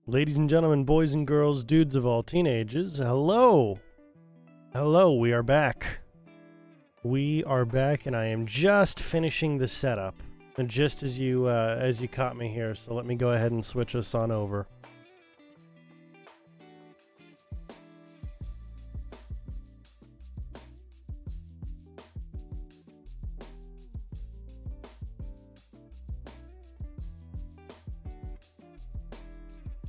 Ladies and gentlemen, boys and girls, dudes of all teenages, hello! Hello, we are back. We are back, and I am just finishing the setup. And just as you caught me here, so let me go ahead and switch us on over.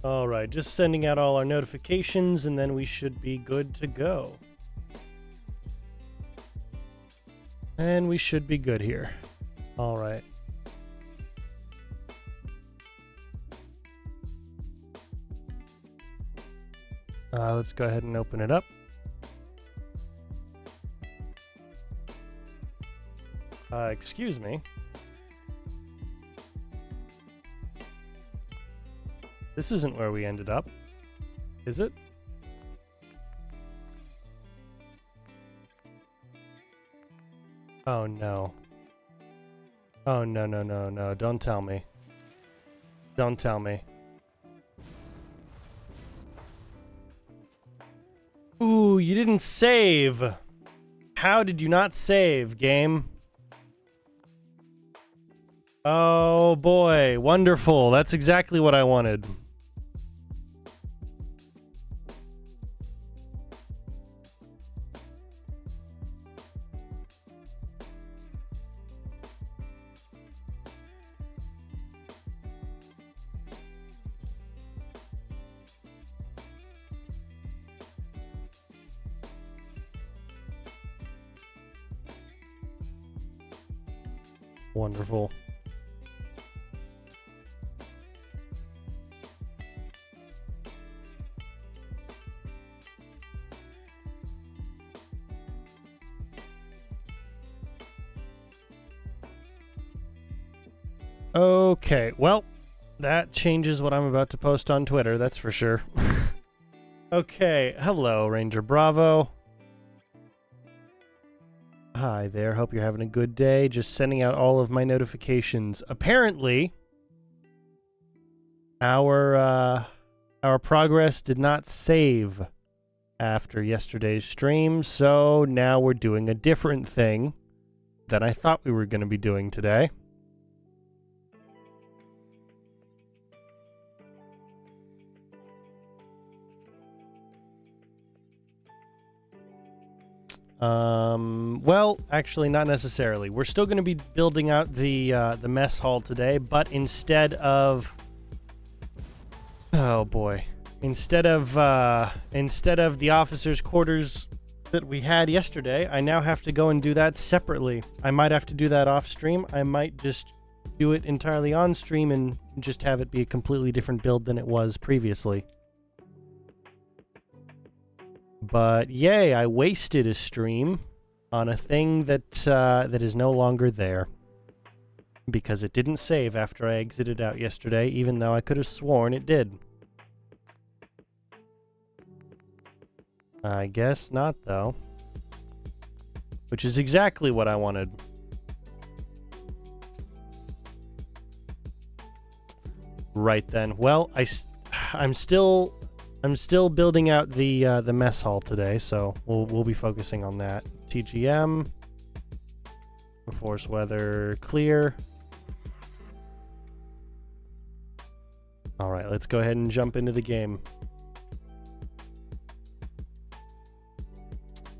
Alright, just sending out all our notifications, and then we should be good to go. And we should be good here. Alright. Let's go ahead and open it up. Excuse me. This isn't where we ended up, is it? Oh no. Oh no, no, no, no, don't tell me. Don't tell me. Ooh, you didn't save! How did you not save, game? Oh boy, wonderful. That's exactly what I wanted. Wonderful. Okay, well, that changes what I'm about to post on Twitter, that's for sure. Okay, hello, Ranger Bravo. Hi there, hope you're having a good day. Just sending out all of my notifications. Apparently, our progress did not save after yesterday's stream, so now we're doing a different thing than I thought we were going to be doing today. Well, actually not necessarily. We're still going to be building out the mess hall today, but instead of... Oh boy. Instead of the officers' quarters that we had yesterday, I now have to go and do that separately. I might have to do that off stream. I might just do it entirely on stream and just have it be a completely different build than it was previously. But yay, I wasted a stream on a thing that that is no longer there. Because it didn't save after I exited out yesterday, even though I could have sworn it did. I guess not, though. Which is exactly what I wanted. Right then. Well, I'm still building out the mess hall today, so we'll be focusing on that. TGM, force weather clear. All right, let's go ahead and jump into the game.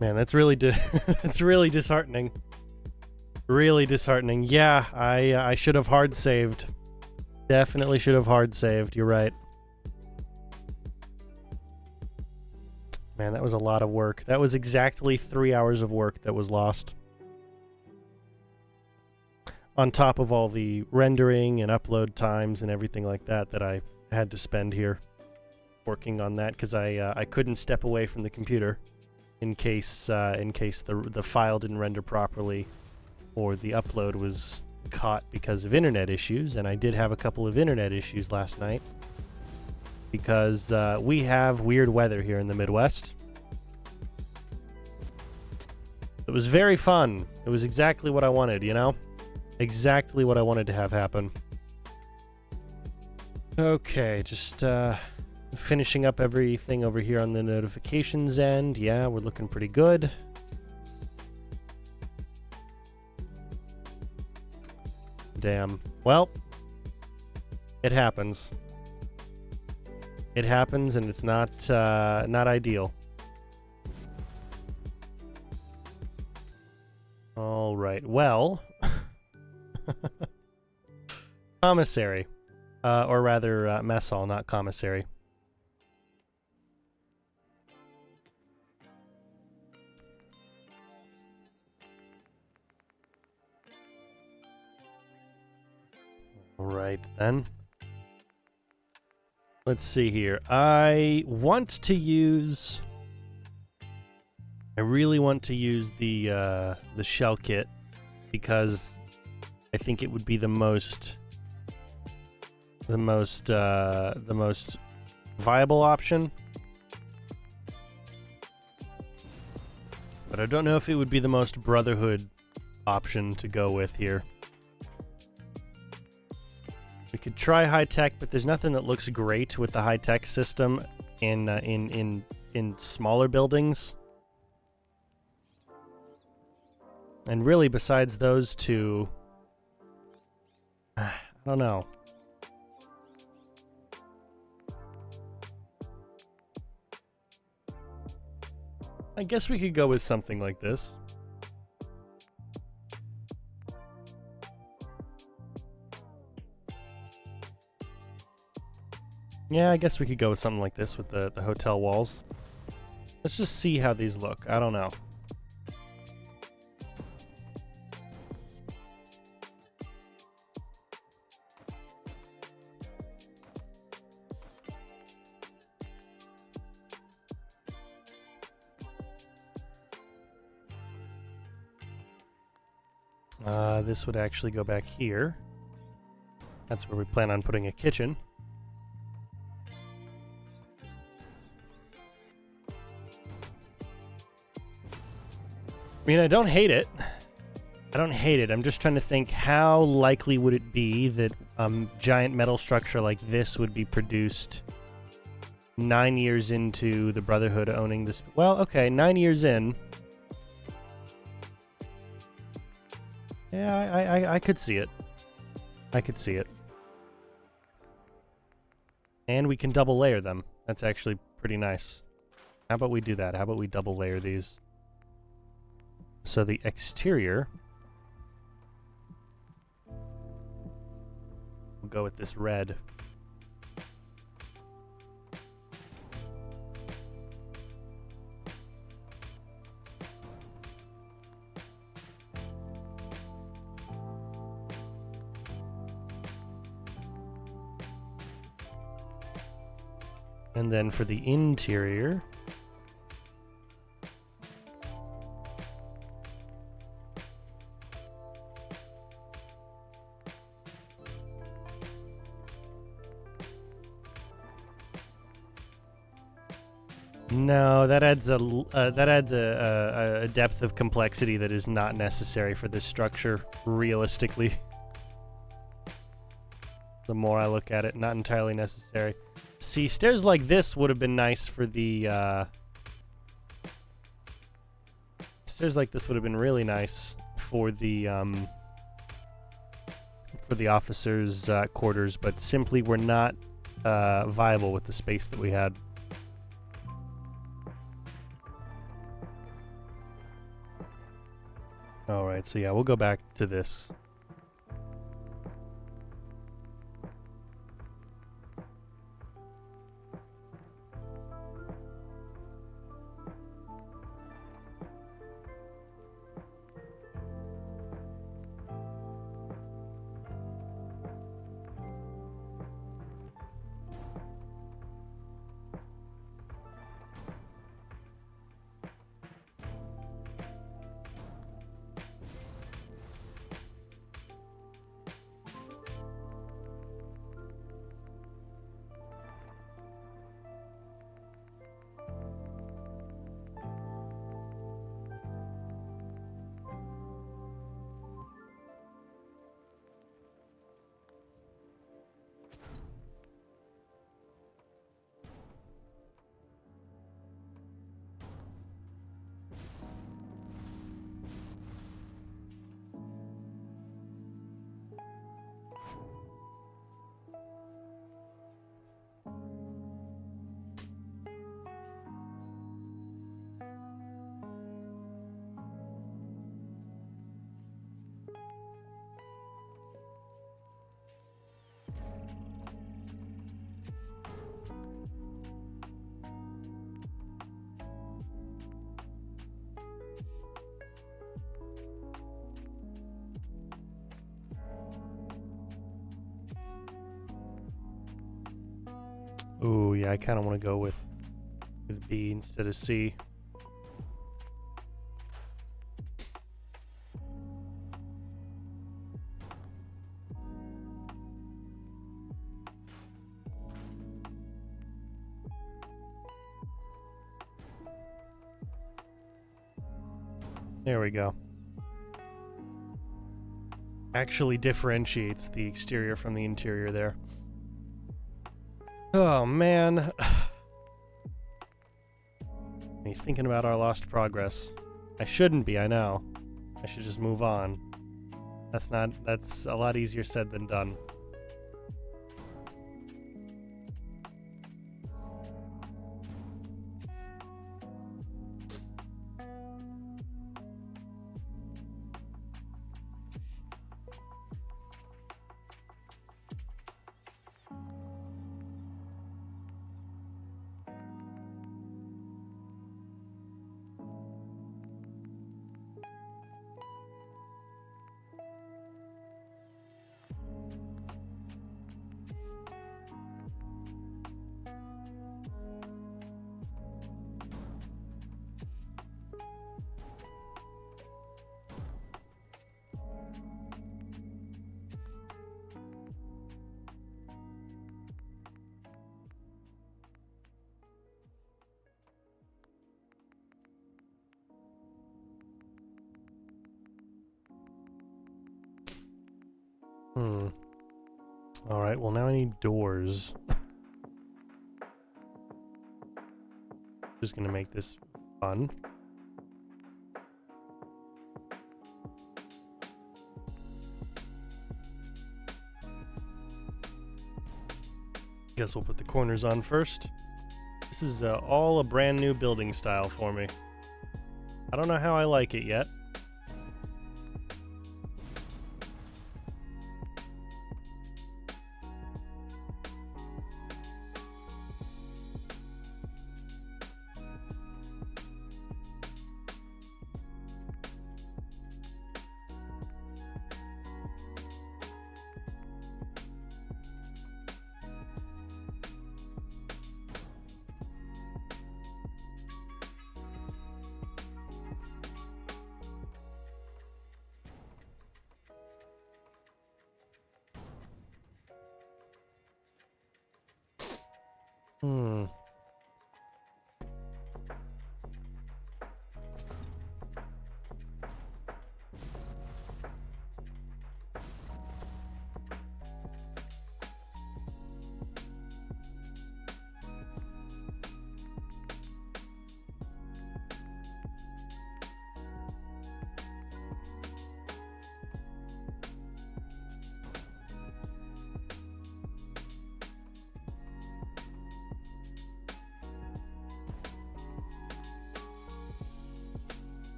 Man, that's really that's really disheartening. Really disheartening. Yeah, I should have hard saved. Definitely should have hard saved. You're right. Man, that was a lot of work. That was exactly 3 hours of work that was lost. On top of all the rendering and upload times and everything like that that I had to spend here working on that, because I couldn't step away from the computer in case the file didn't render properly or the upload was caught because of internet issues, and I did have a couple of internet issues last night. Because we have weird weather here in the Midwest. It was very fun. It was exactly what I wanted, you know? Exactly what I wanted to have happen. Okay, just Finishing up everything over here on the notifications end. Yeah, we're looking pretty good. Damn. Well, it happens. It happens, and it's not not ideal. All right. Well, commissary, or rather, mess hall, not commissary. All right then. Let's see here. I really want to use the shell kit because I think it would be the most viable option. But I don't know if it would be the most Brotherhood option to go with here. We could try high-tech, but there's nothing that looks great with the high-tech system in smaller buildings. And really, besides those two, I don't know. I guess we could go with something like this. Yeah, I guess we could go with something like this with the hotel walls. Let's just see how these look. I don't know. This would actually go back here. That's where we plan on putting a kitchen. I mean, I don't hate it. I don't hate it. I'm just trying to think, how likely would it be that giant metal structure like this would be produced 9 years into the Brotherhood owning this? Well, okay, 9 years in. Yeah, I could see it. I could see it. And we can double layer them. That's actually pretty nice. How about we do that? How about we double layer these? So the exterior, we'll go with this red. And then for the interior, no, that adds a depth of complexity that is not necessary for this structure, realistically. The more I look at it, not entirely necessary. See, stairs like this would have been nice for the, stairs like this would have been really nice for the officers' quarters, but simply were not viable with the space that we had. Alright, so yeah, we'll go back to this. Ooh, yeah, I kind of want to go with B instead of C. There we go. Actually differentiates the exterior from the interior there. Oh, man. Me thinking about our lost progress. I shouldn't be, I know. I should just move on. That's a lot easier said than done. Alright, well now I need doors. Just gonna make this fun. Guess we'll put the corners on first. This is all a brand new building style for me. I don't know how I like it yet.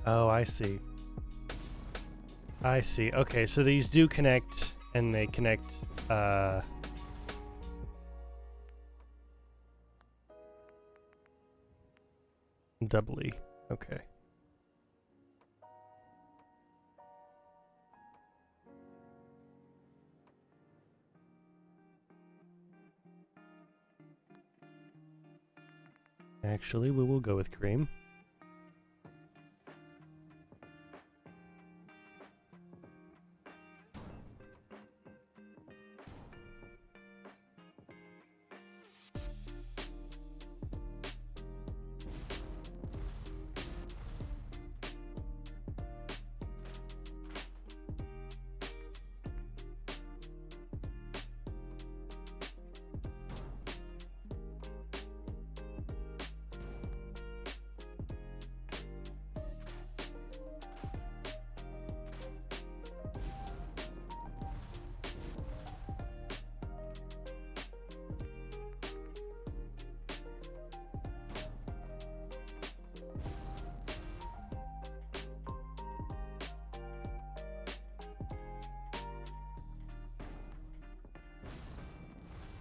Oh, I see. I see. Okay, so these do connect, and they connect, doubly. Okay. Actually, we will go with cream.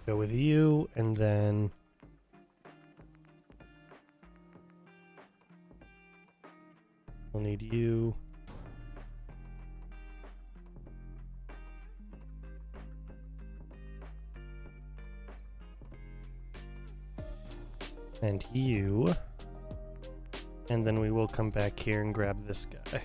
Go with you, and then We'll need you. And you. And then we will come back here and grab this guy.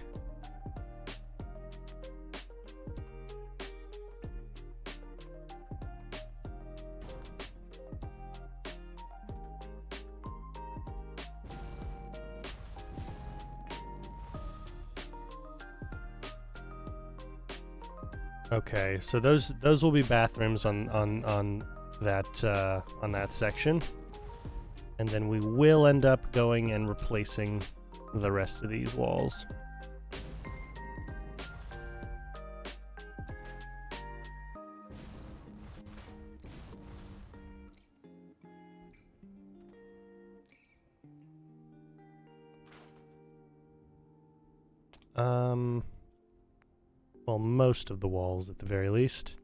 Okay, so those will be bathrooms on that section, and then we will end up going and replacing the rest of these walls. Well, most of the walls at the very least.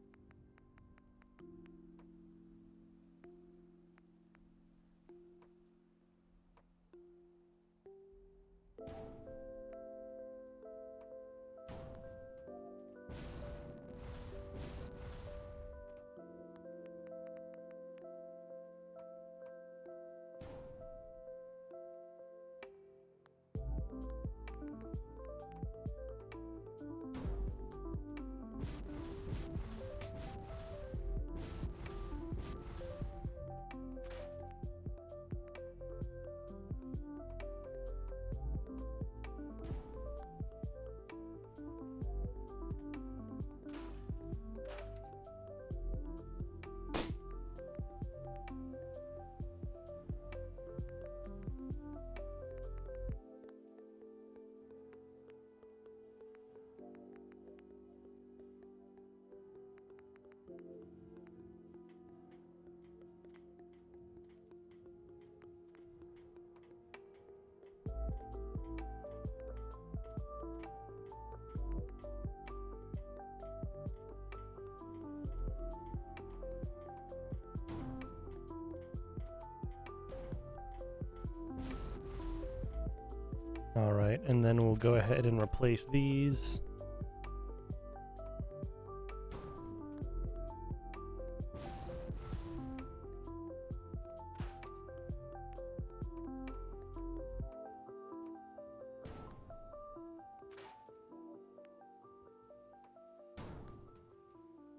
All right, and then we'll go ahead and replace these.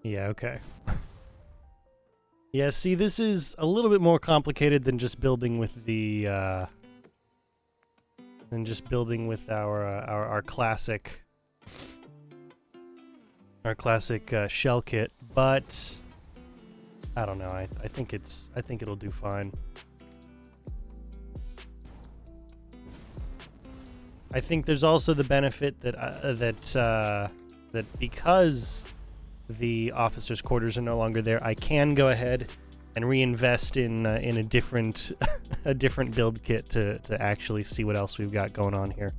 Yeah, okay. Yeah, see, this is a little bit more complicated than just building with the our classic shell kit, but I don't know. I think it'll do fine. I think there's also the benefit that that because the officers' quarters are no longer there, I can go ahead and reinvest in a different a different build kit to actually see what else we've got going on here.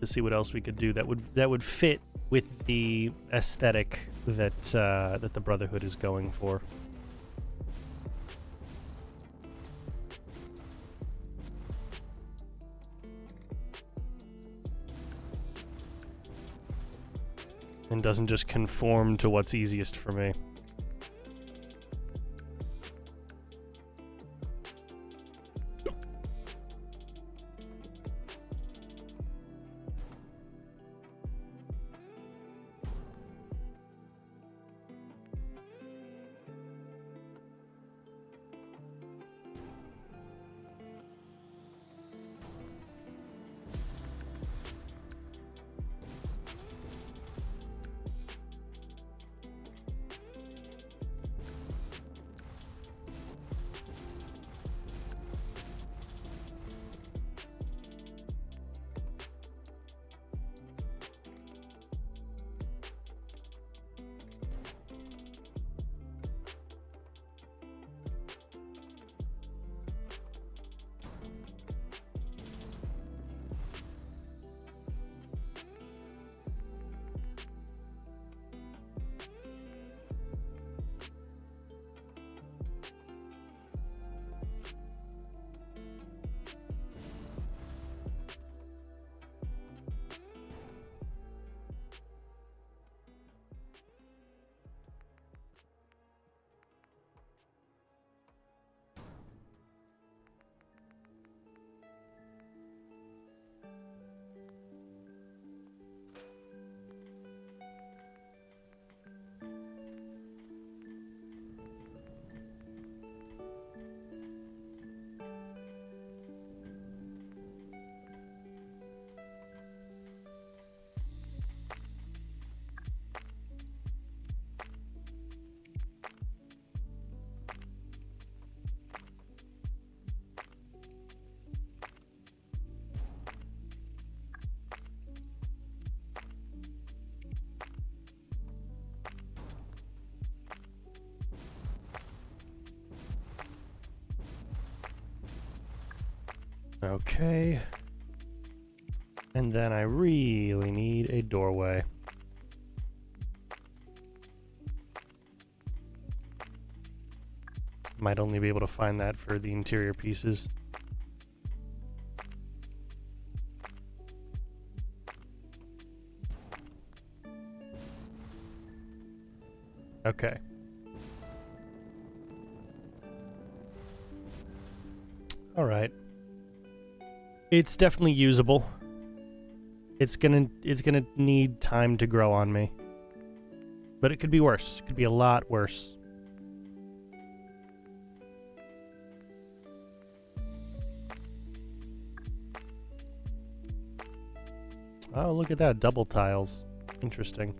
To see what else we could do that would fit with the aesthetic that that the Brotherhood is going for. And doesn't just conform to what's easiest for me. Okay. And then I really need a doorway. Might only be able to find that for the interior pieces. Okay. All right. It's definitely usable. It's gonna need time to grow on me. But it could be worse. It could be a lot worse. Oh, look at that. Double tiles. Interesting.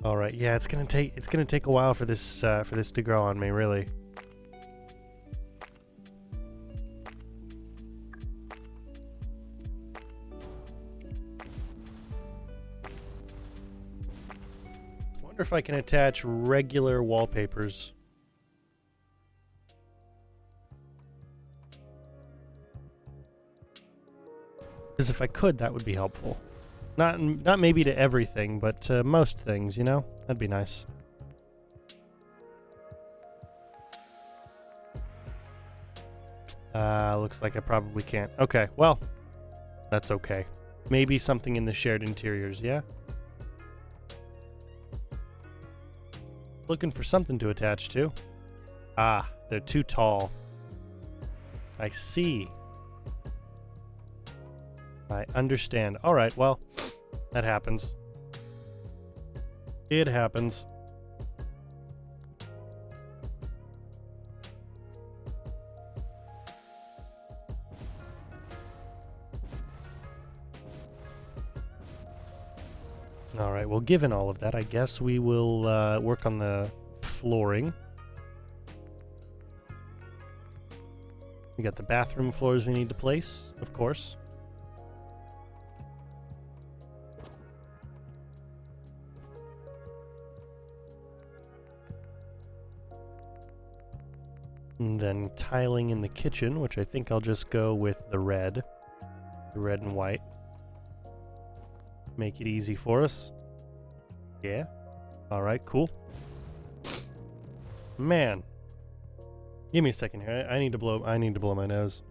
All right. Yeah, it's gonna take a while for this to grow on me, really. I wonder if I can attach regular wallpapers. Because if I could, that would be helpful. Not maybe to everything, but to most things, you know? That'd be nice. Looks like I probably can't. Okay, well, that's okay. Maybe something in the shared interiors, yeah? Looking for something to attach to. Ah, they're too tall. I see. I understand. All right, well, that happens. It happens. All right, well, given all of that, I guess we will work on the flooring. We got the bathroom floors we need to place, of course. And then tiling in the kitchen, which I think I'll just go with the red and white. Make it easy for us. Yeah. All right, cool. Man. Give me a second here. I need to blow my nose.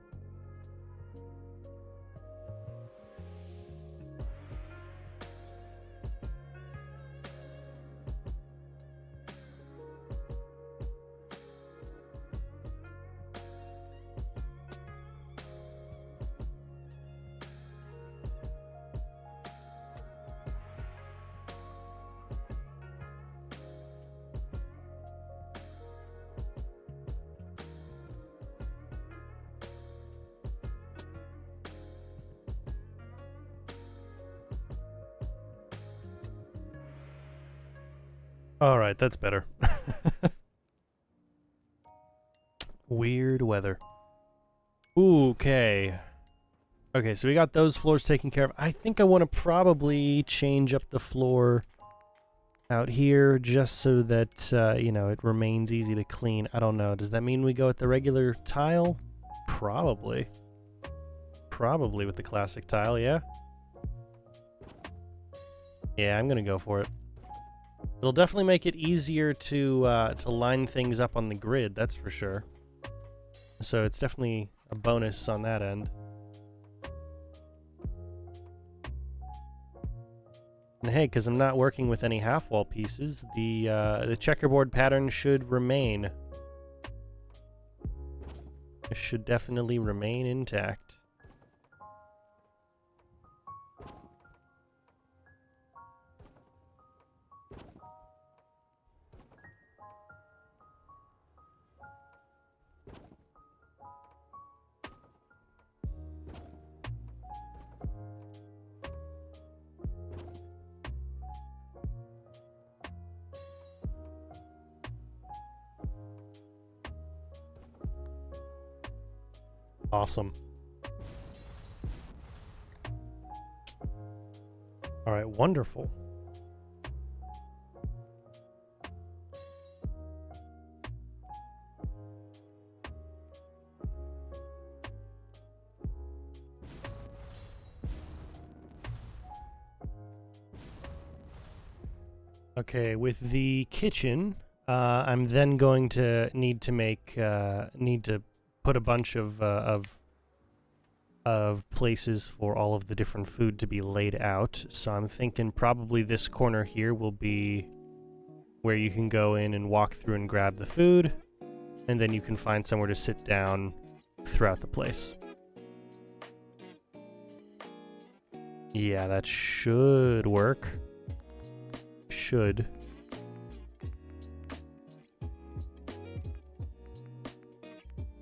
All right, that's better. Weird weather. Okay. Okay, so we got those floors taken care of. I think I want to probably change up the floor out here just so that, you know, it remains easy to clean. I don't know. Does that mean we go with the regular tile? Probably. Probably with the classic tile, yeah? Yeah, I'm gonna go for it. It'll definitely make it easier to line things up on the grid, that's for sure. So it's definitely a bonus on that end. And hey, because I'm not working with any half-wall pieces, the checkerboard pattern should remain. It should definitely remain intact. Awesome. All right, wonderful. Okay, with the kitchen, I'm then going to need to put a bunch of places for all of the different food to be laid out. So I'm thinking probably this corner here will be where you can go in and walk through and grab the food, and then you can find somewhere to sit down throughout the place. Yeah, that should work. Should.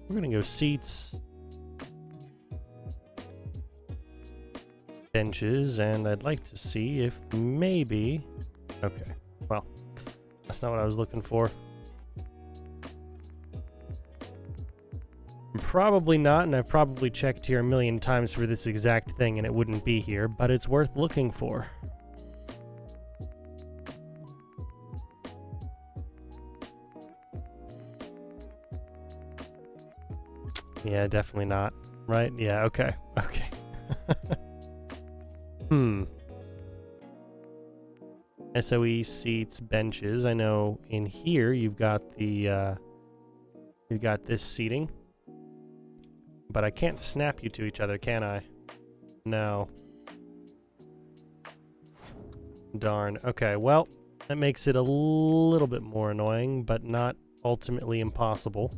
We're gonna go seats, benches, and I'd like to see if maybe... Okay, well, that's not what I was looking for. Probably not, and I've probably checked here a million times for this exact thing and it wouldn't be here, but it's worth looking for. Yeah, definitely not. Right? Yeah, okay. Okay. SOE seats, benches. I know in here you've got the you've got this seating. But I can't snap you to each other, can I? No. Darn. Okay, well, that makes it a little bit more annoying, but not ultimately impossible.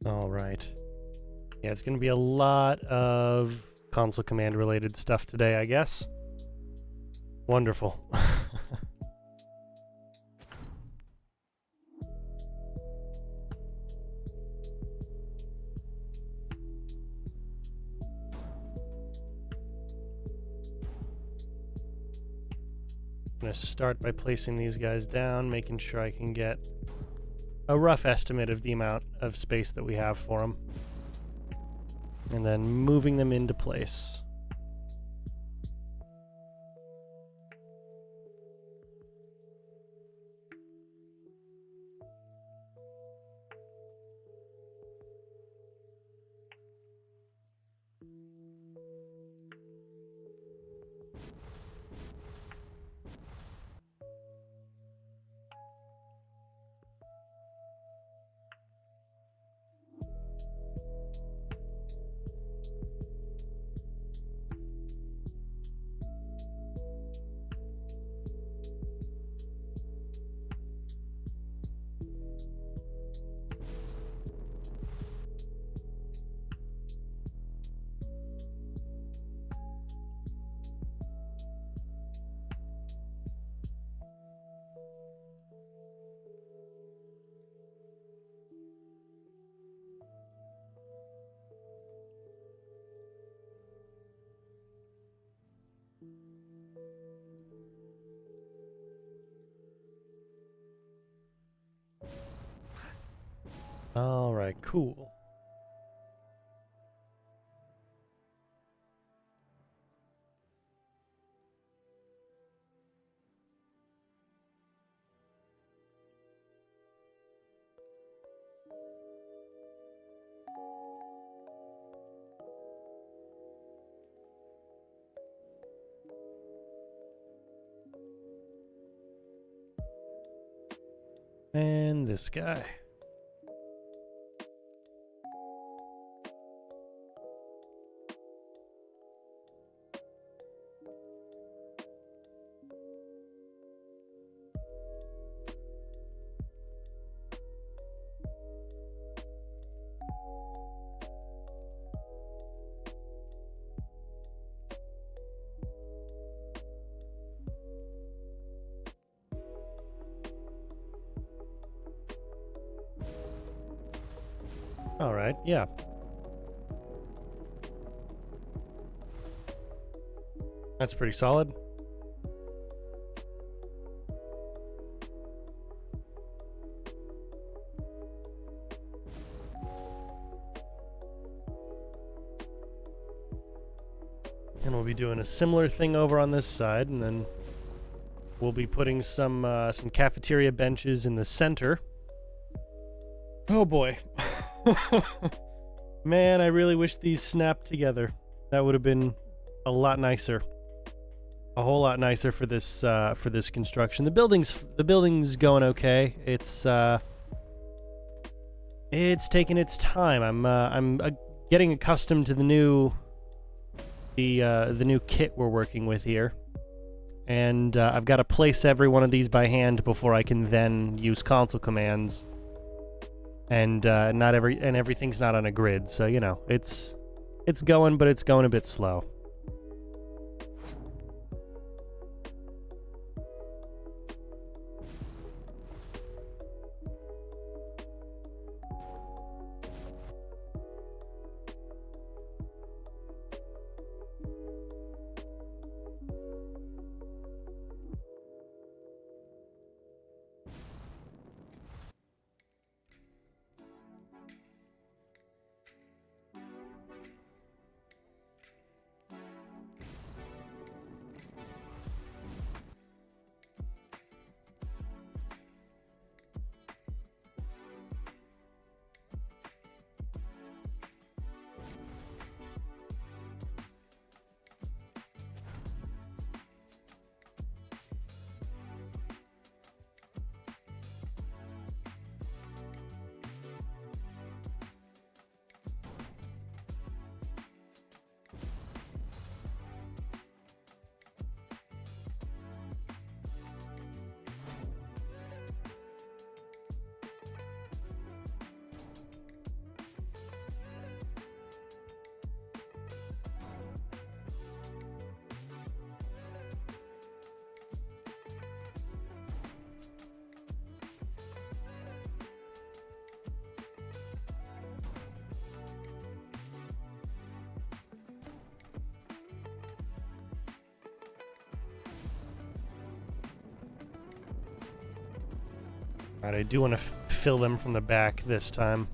All right. Yeah, it's going to be a lot of console command related stuff today, I guess. Wonderful. I'm going to start by placing these guys down, making sure I can get a rough estimate of the amount of space that we have for them. And then moving them into place. All right, cool. And this guy. All right, yeah. That's pretty solid. And we'll be doing a similar thing over on this side, and then we'll be putting some cafeteria benches in the center. Oh boy. Man, I really wish these snapped together. That would have been a lot nicer. A whole lot nicer for this construction. The building's going okay. It's taking its time. I'm getting accustomed to the new kit we're working with here, and I've got to place every one of these by hand before I can then use console commands. And everything's not on a grid, so you know it's going, but it's going a bit slow. Alright, I do want to fill them from the back this time.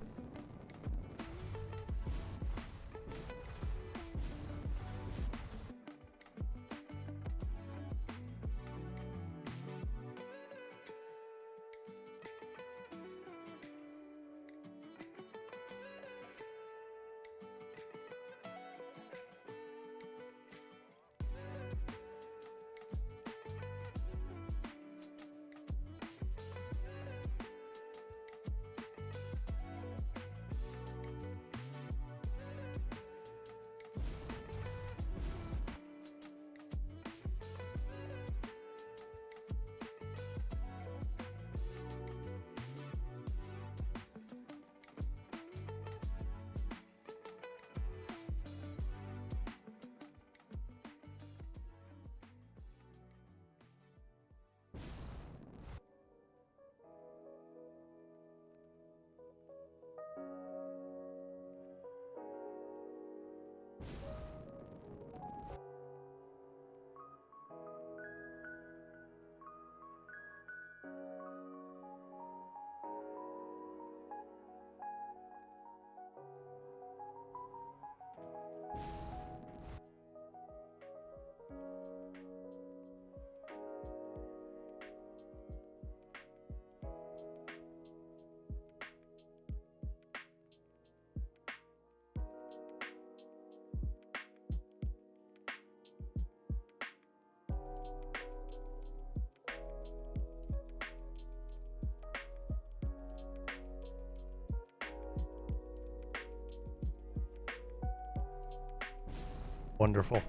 Wonderful.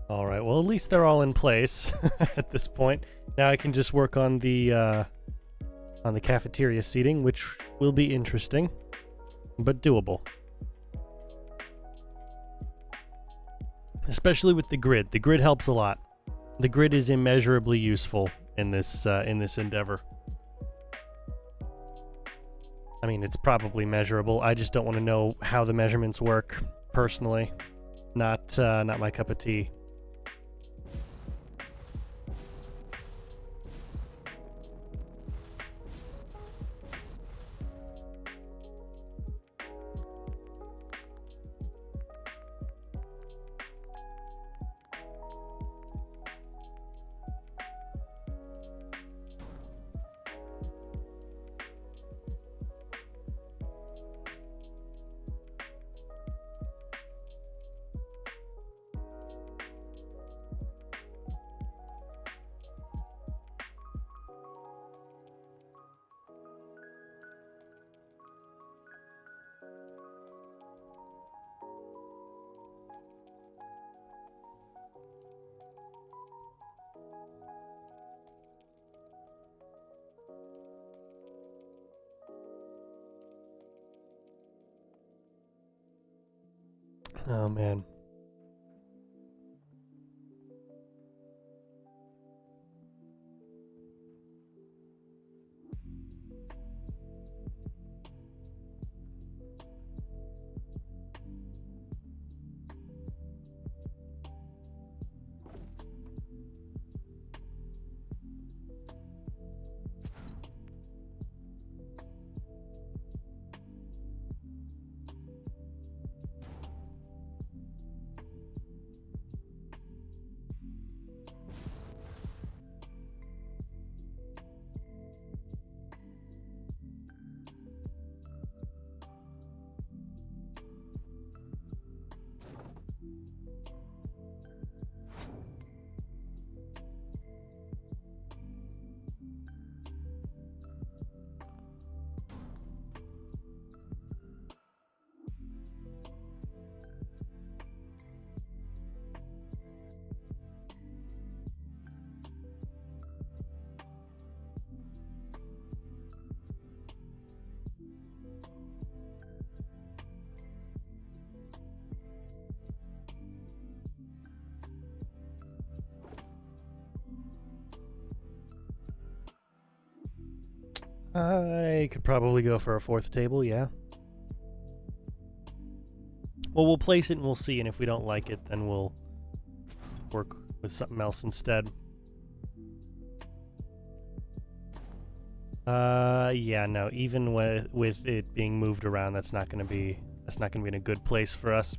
All right, well, at least they're all in place at this point. Now I can just work on the cafeteria seating, which will be interesting, but doable. Especially with the grid. The grid helps a lot. The grid is immeasurably useful in this endeavor. I mean, it's probably measurable. I just don't want to know how the measurements work personally. Not my cup of tea. Oh, man. I could probably go for a fourth table, yeah. Well, we'll place it and we'll see, and if we don't like it, then we'll work with something else instead. Yeah, no, even with it being moved around, that's not gonna be in a good place for us.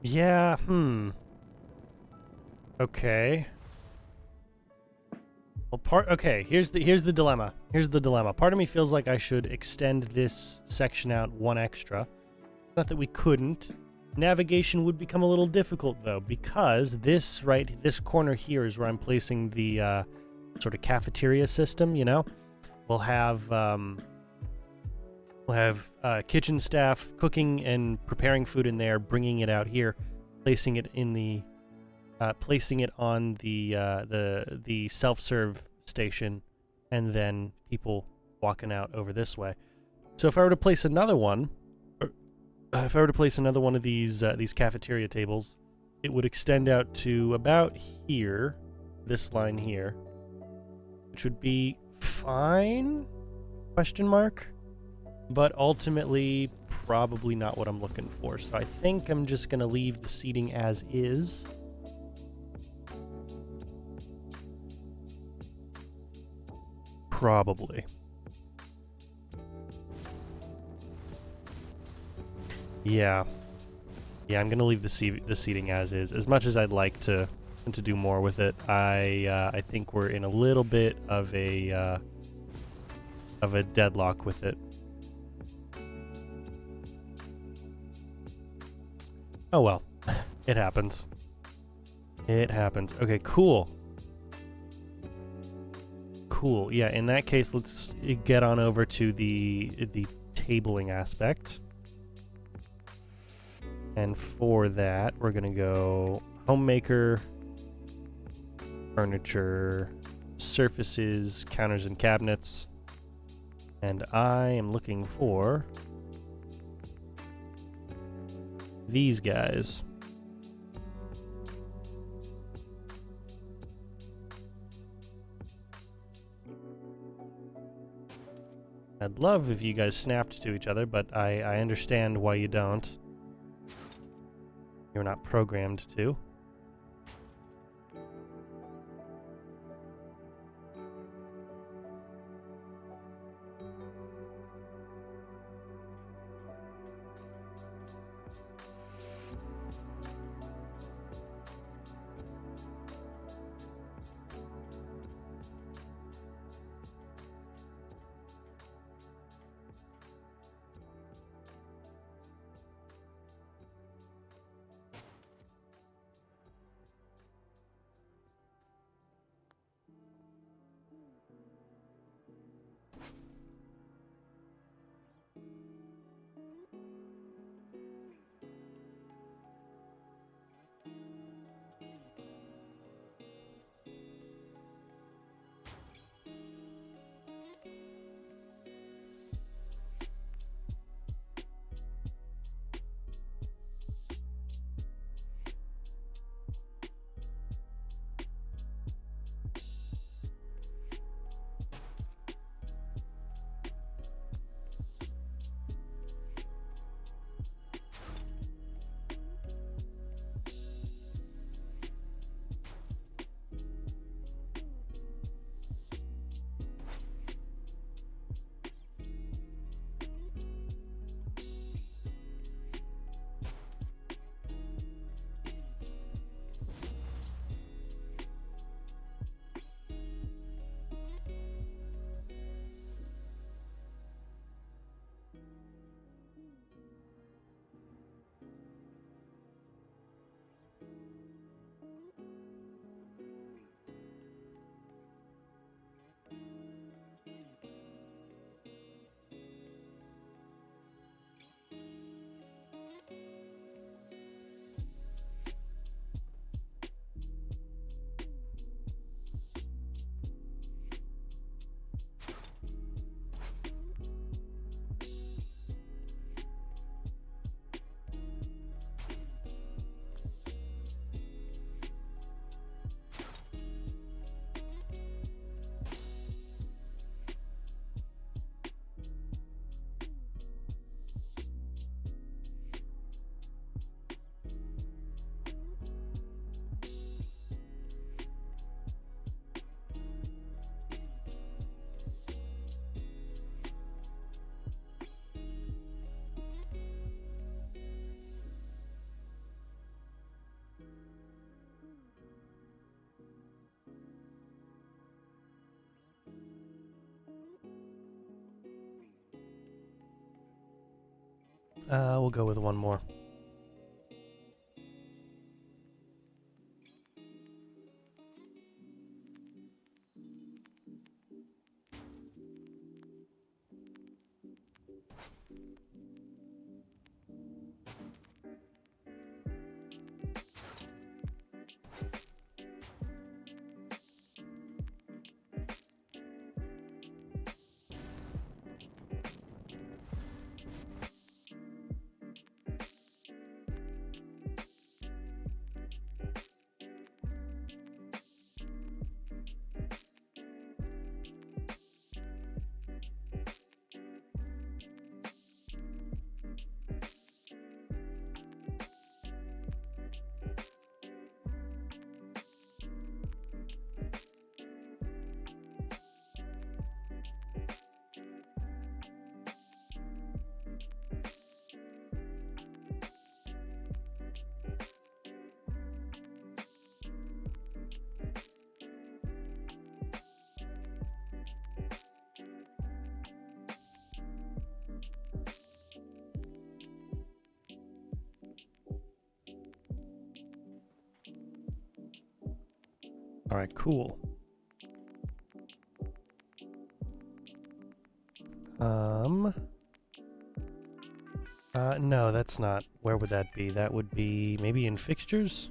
Yeah, Okay. Well, okay, here's the dilemma. Here's the dilemma. Part of me feels like I should extend this section out one extra. Not that we couldn't. Navigation would become a little difficult though, because this corner here is where I'm placing the sort of cafeteria system, you know? We'll have kitchen staff cooking and preparing food in there, bringing it out here, placing it in the placing it on the self-serve station, and then people walking out over this way. So if I were to place another one, if I were to place another one of these cafeteria tables, it would extend out to about here, this line here, which would be fine? Question mark? But ultimately, probably not what I'm looking for. So I think I'm just gonna leave the seating as is. Probably. Yeah, I'm gonna leave the seating as is. As much as I'd like to do more with it, I think we're in a little bit of a deadlock with it. Oh well, it happens. It happens. Okay, cool. Cool. Yeah, in that case, let's get on over to the tabling aspect. And for that, we're gonna go Homemaker, furniture, surfaces, counters and cabinets. And I am looking for these guys. I'd love if you guys snapped to each other, but I understand why you don't. You're not programmed to. We'll go with one more. All right, cool. No, that's not. Where would that be? That would be maybe in fixtures?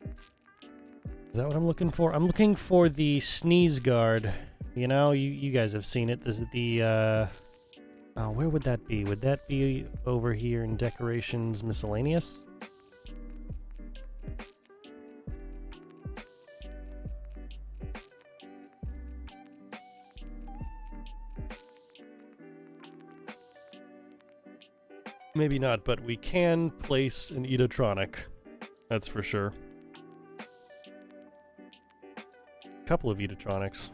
Is that what I'm looking for? I'm looking for the sneeze guard. You know, you guys have seen it. This is the, oh, where would that be? Would that be over here in Decorations Miscellaneous? Maybe not, but we can place an Edotronic. That's for sure. A couple of Edotronics.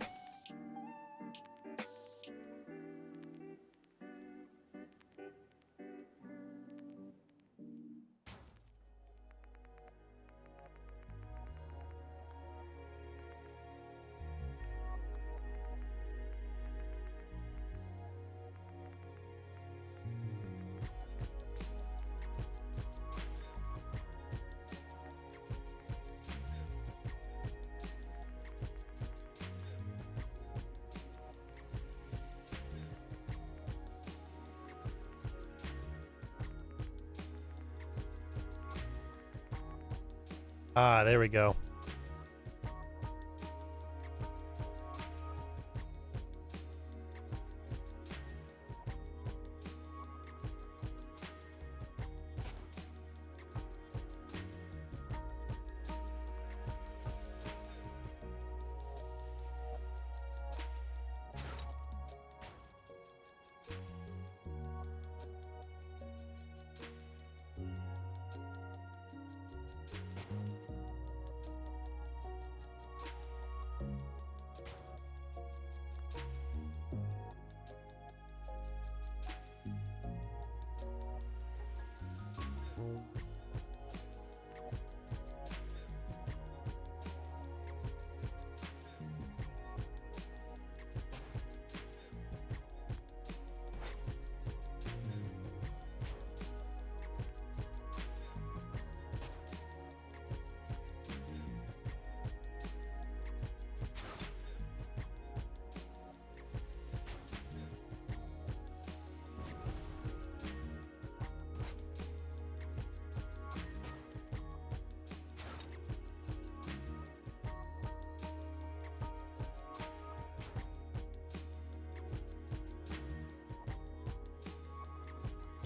Ah, there we go.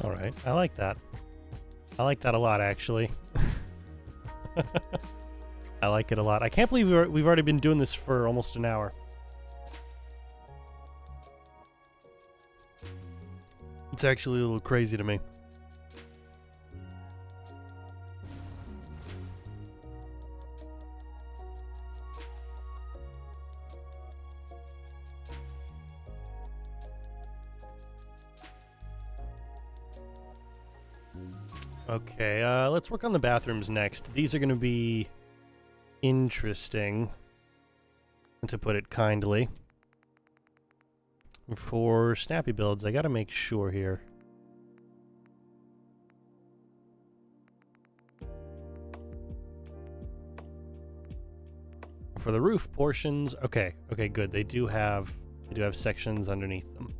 All right, I like that. I like that a lot, actually. I like it a lot. I can't believe we've already been doing this for almost an hour. It's actually a little crazy to me. Okay, let's work on the bathrooms next. These are going to be interesting, to put it kindly. For snappy builds, I got to make sure here. for the roof portions, okay, good. They do have sections underneath them.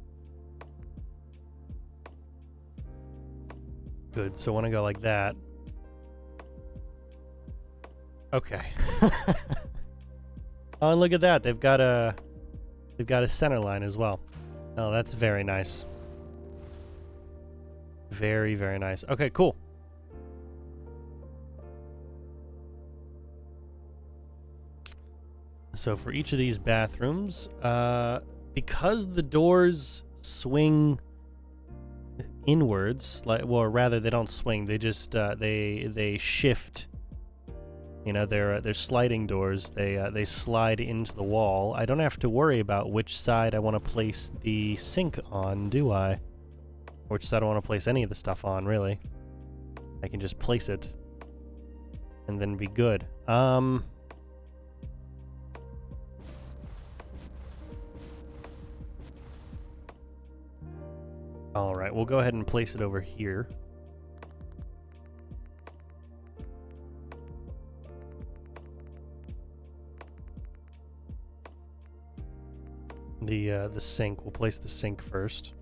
Good. So when I go like that, okay. Oh, and look at that. They've got a center line as well. Oh, that's very nice. Very, very nice. Okay, cool. So for each of these bathrooms, because the doors swing inwards, well, rather they don't swing. They just they shift. You know, they're sliding doors. They slide into the wall. I don't have to worry about which side I want to place the sink on, do I? Which side I want to place any of the stuff on, really. I can just place it and then be good. All right, we'll go ahead and place it over here. The sink, we'll place the sink first.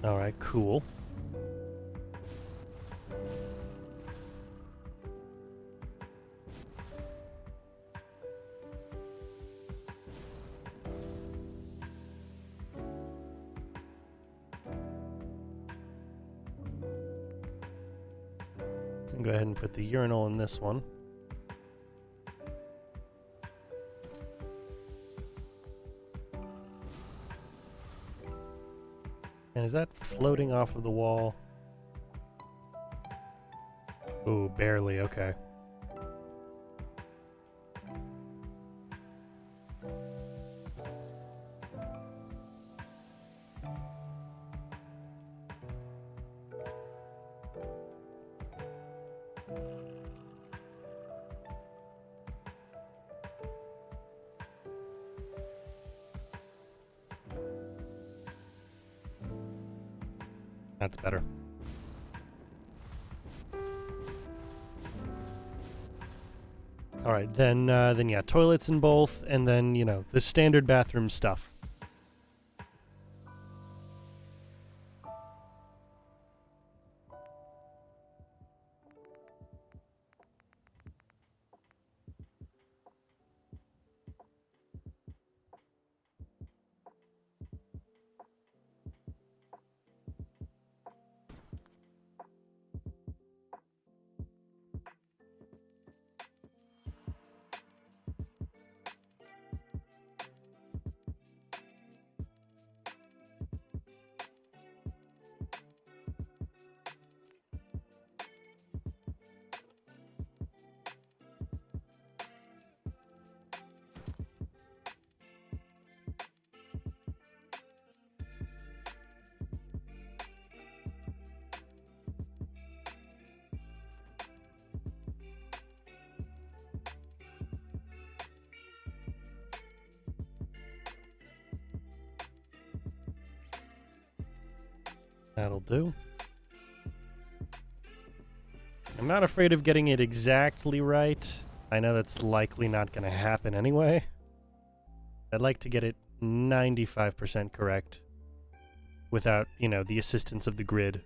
All right, cool. Go ahead and put the urinal in this one. And is that floating off of the wall? Ooh, barely, okay. That's better. All right, then yeah, toilets in both, and then, you know, the standard bathroom stuff. That'll do. I'm not afraid of getting it exactly right. I know that's likely not going to happen anyway. I'd like to get it 95% correct without, you know, the assistance of the grid.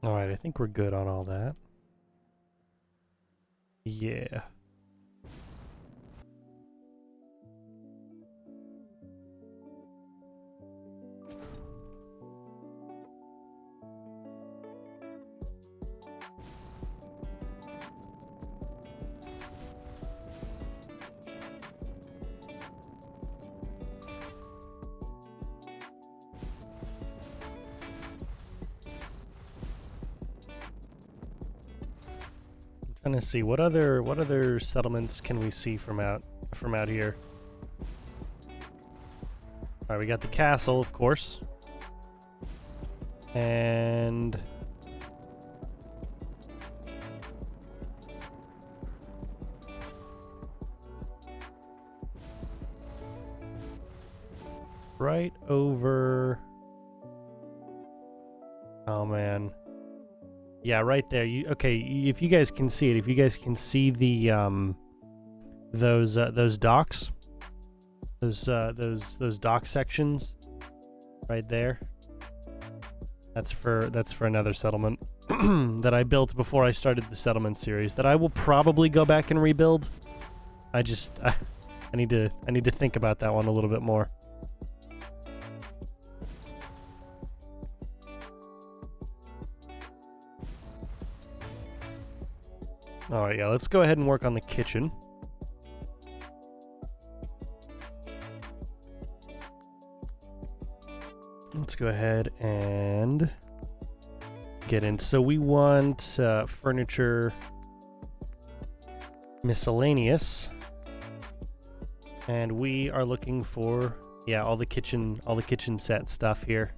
Alright, I think we're good on all that. Yeah. Trying to see what other settlements can we see from out here. All right, we got the castle, of course, and right over. Oh man. Yeah, right there. Okay, if you guys can see it, if you guys can see the those docks, those dock sections, right there. That's for another settlement that I built before I started the settlement series. That I will probably go back and rebuild. I need to think about that one a little bit more. Alright, yeah, let's go ahead and work on the kitchen. Let's go ahead and get in. So we want furniture miscellaneous. And we are looking for, yeah, all the kitchen set stuff here.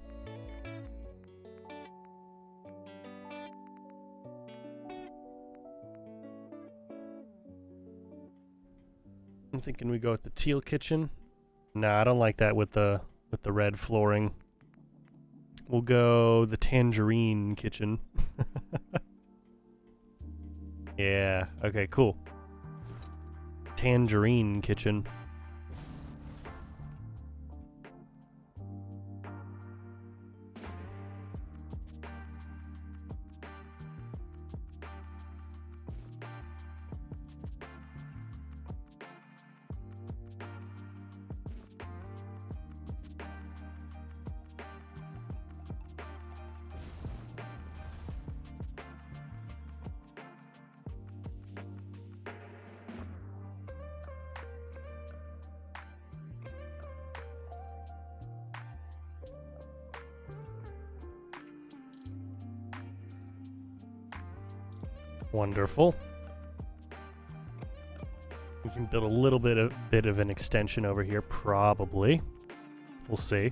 I'm thinking we go with the teal kitchen. Nah, I don't like that with the red flooring. We'll go the tangerine kitchen. Yeah, okay, cool. Tangerine kitchen. Wonderful. We can build a little bit of an extension over here, probably. We'll see.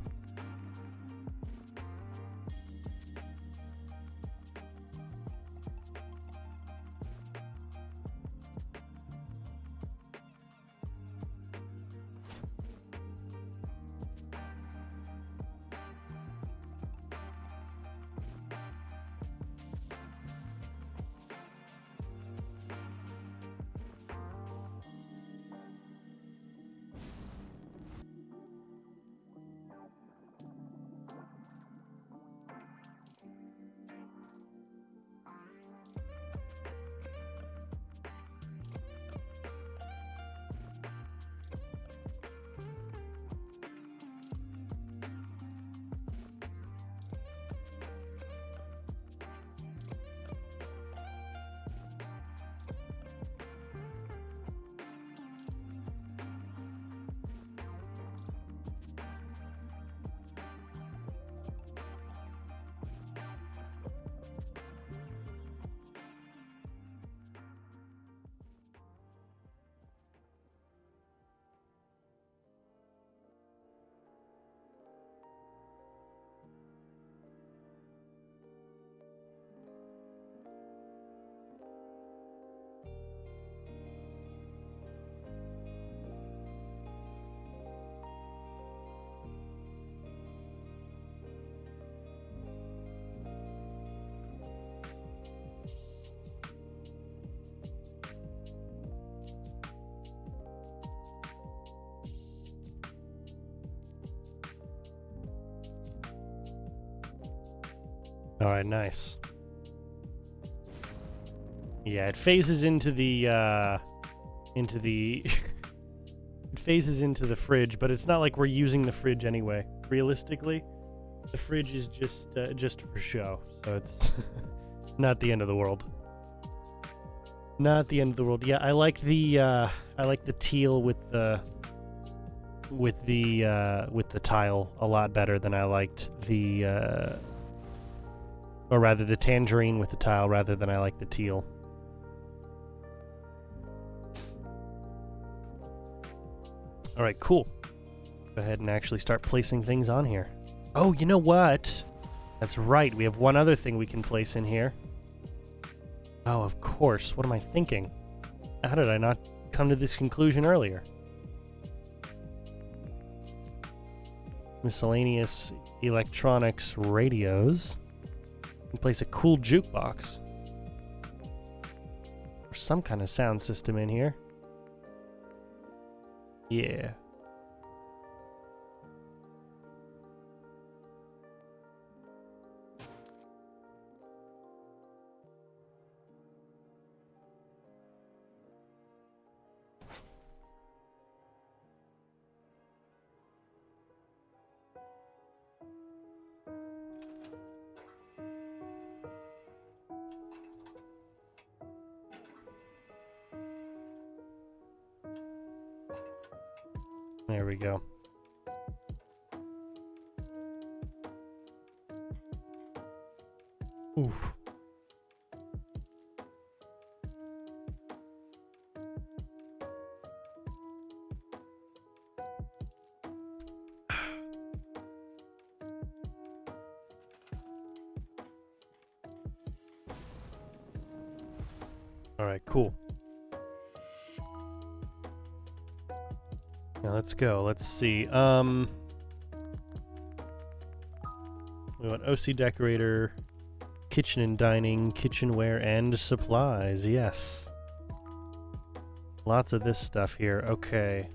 All right, nice. Yeah, it phases into the it phases into the fridge, but it's not like we're using the fridge anyway. Realistically, the fridge is just for show, so it's not the end of the world. Not the end of the world. Yeah, I like the teal with the tile a lot better than I liked the or rather the tangerine with the tile rather than I like the teal. All right, cool. Go ahead and actually start placing things on here. Oh, you know what? That's right. We have one other thing we can place in here. Oh, of course. What am I thinking? How did I not come to this conclusion earlier? Miscellaneous electronics radios. We can place a cool jukebox. Or some kind of sound system in here. Yeah. There we go. Oof. All right, cool. Now let's go. Let's see. We want OC Decorator, kitchen and dining, kitchenware, and supplies. Yes. Lots of this stuff here. Okay.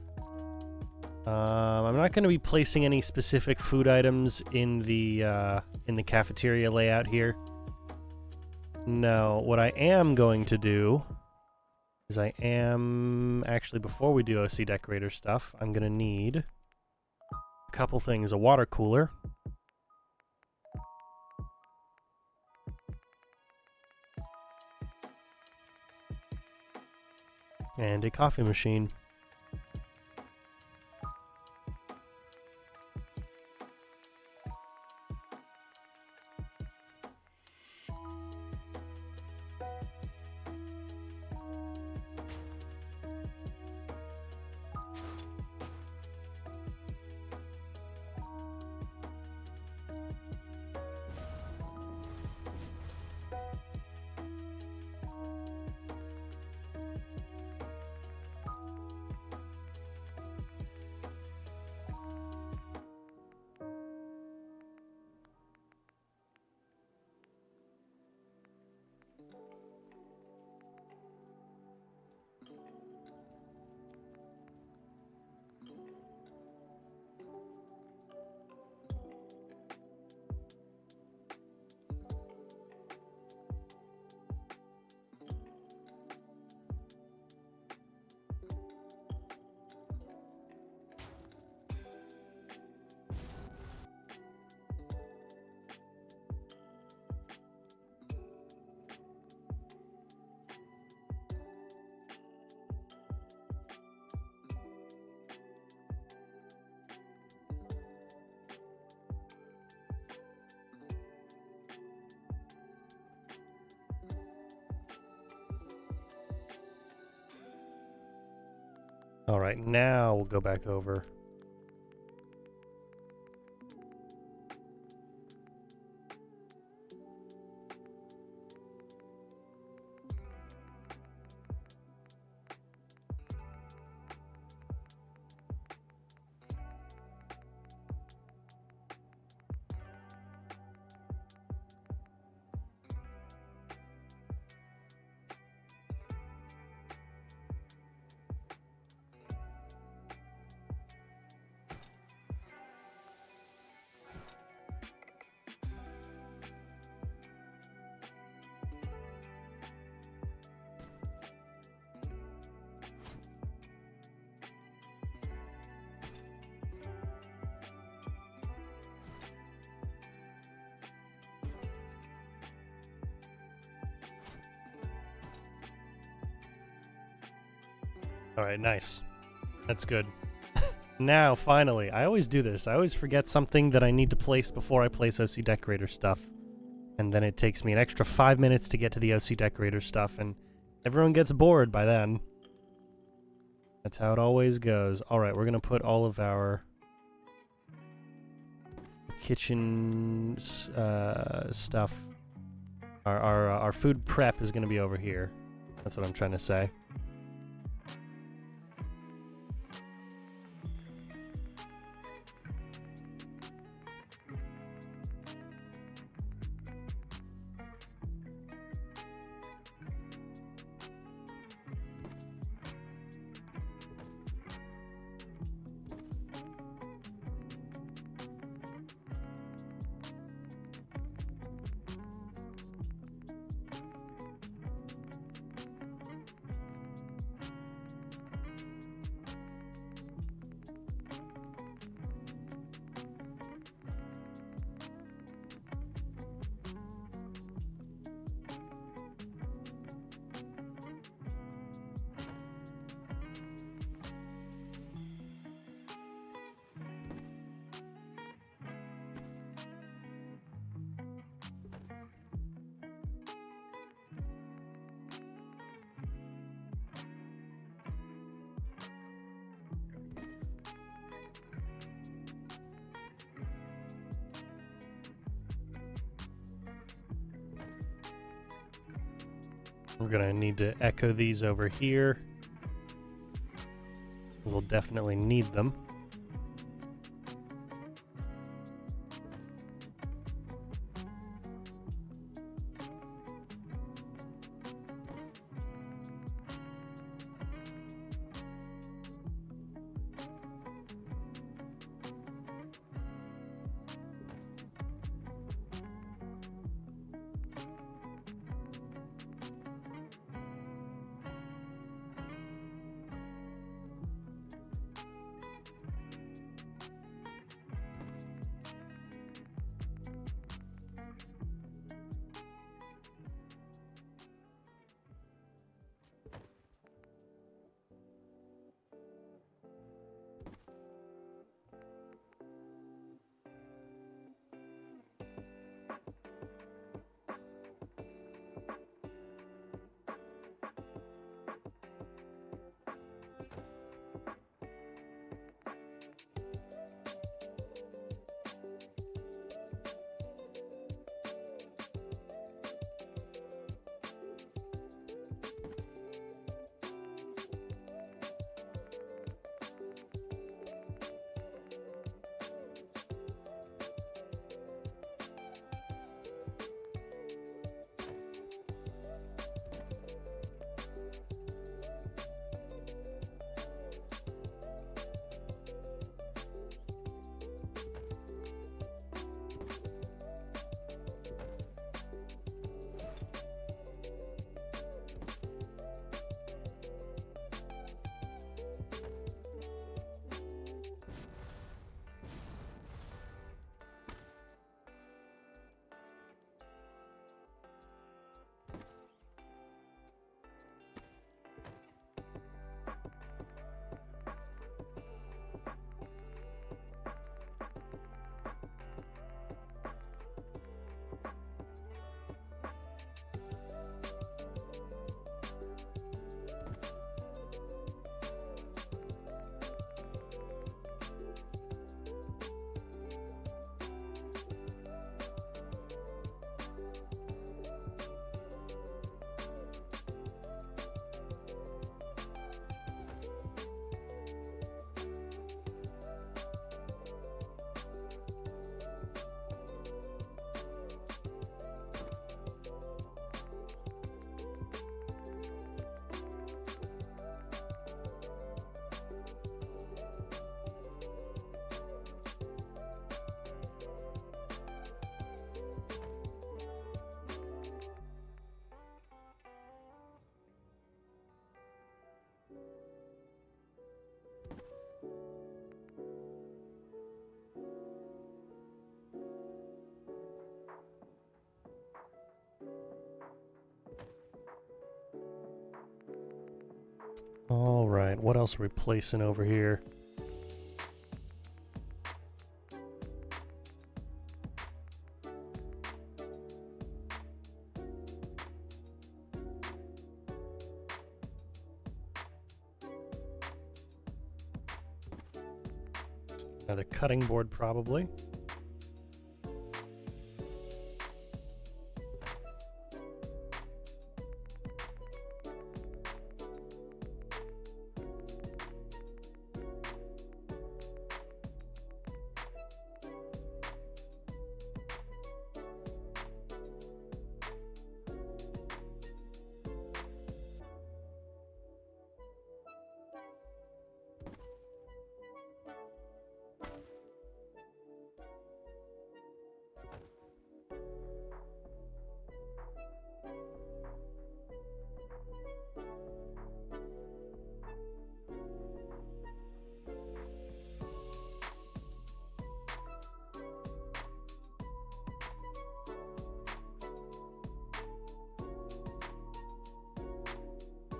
I'm not going to be placing any specific food items in the cafeteria layout here. No, what I am going to do is I am actually, before we do OC Decorator stuff, I'm going to need a couple things. A water cooler. And a coffee machine. All right, now we'll go back over. Alright, nice. That's good. Now, finally, I always do this. I always forget something that I need to place before I place OC Decorator stuff. And then it takes me an extra 5 minutes to get to the OC Decorator stuff, and everyone gets bored by then. That's how it always goes. Alright, we're gonna put all of our kitchen stuff. Our food prep is gonna be over here. That's what I'm trying to say. We're gonna need to echo these over here. We'll definitely need them. All right, what else are we placing over here? Another cutting board, probably.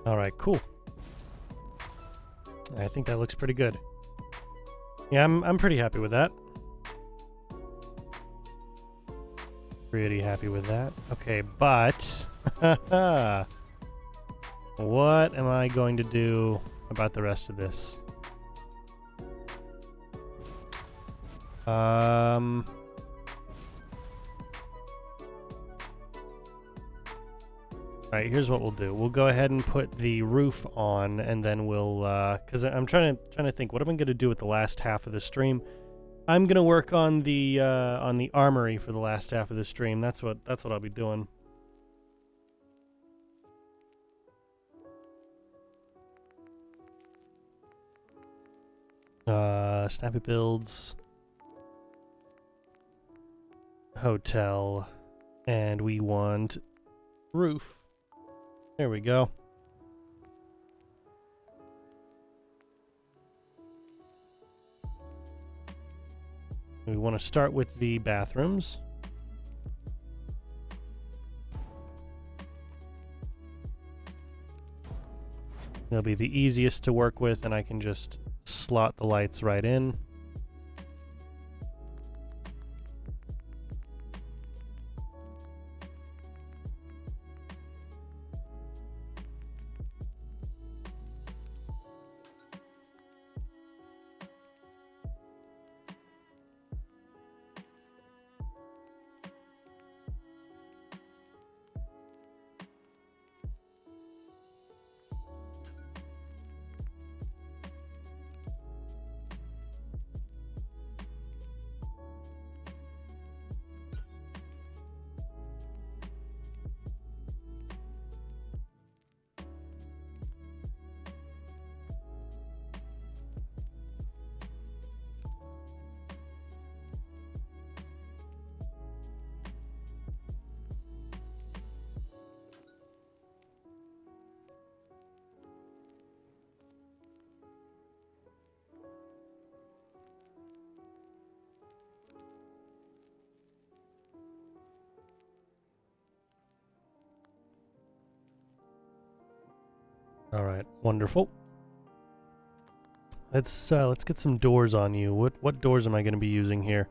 All right, cool. I think that looks pretty good. Yeah, I'm pretty happy with that. Pretty happy with that. Okay, but what am I going to do about the rest of this? Alright, here's what we'll do. We'll go ahead and put the roof on, and then we'll, because I'm trying to think, what am I going to do with the last half of the stream? I'm going to work on the armory for the last half of the stream. That's what I'll be doing. Snappy builds, hotel, and we want roof. There we go. We want to start with the bathrooms. They'll be the easiest to work with, and I can just slot the lights right in. All right, wonderful. Let's get some doors on you. What doors am I going to be using here?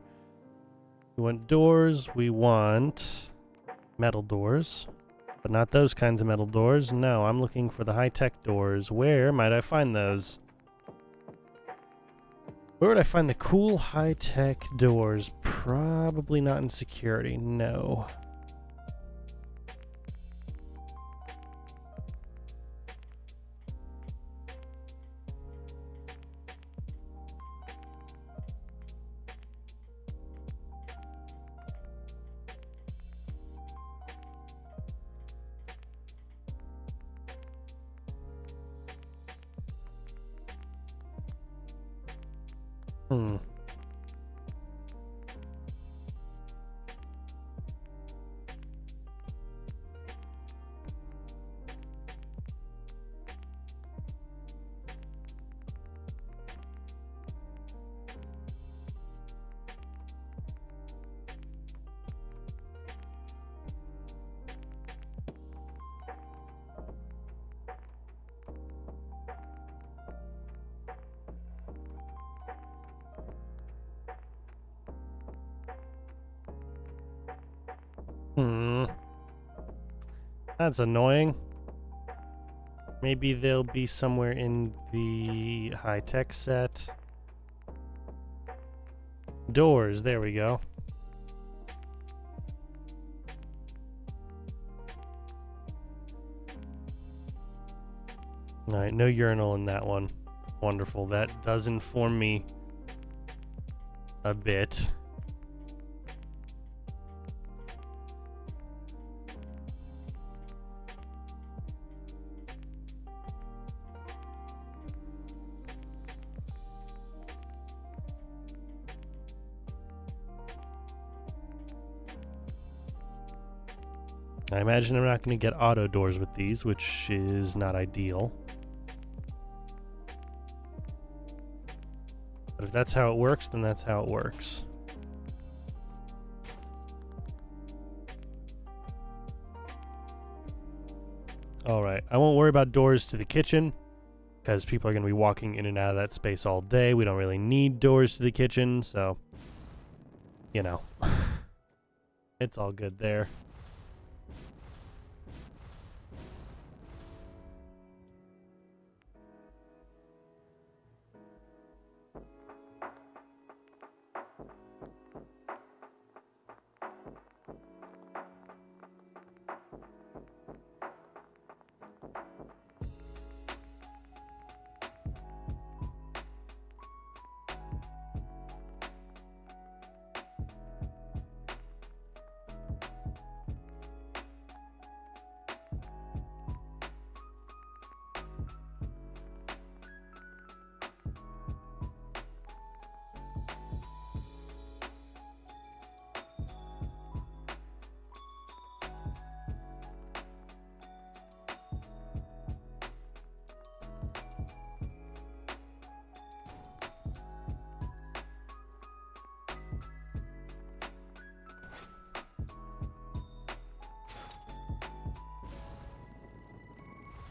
We want doors. We want metal doors, but not those kinds of metal doors. No, I'm looking for the high-tech doors. Where might I find those? Where would I find the cool high-tech doors? Probably not in security. No. That's annoying. Maybe they'll be somewhere in the high-tech set. Doors, there we go. Alright, no urinal in that one. Wonderful. That does inform me a bit. I imagine I'm not going to get auto doors with these, which is not ideal. But if that's how it works, then that's how it works. Alright, I won't worry about doors to the kitchen, because people are going to be walking in and out of that space all day. We don't really need doors to the kitchen, so, you know, it's all good there.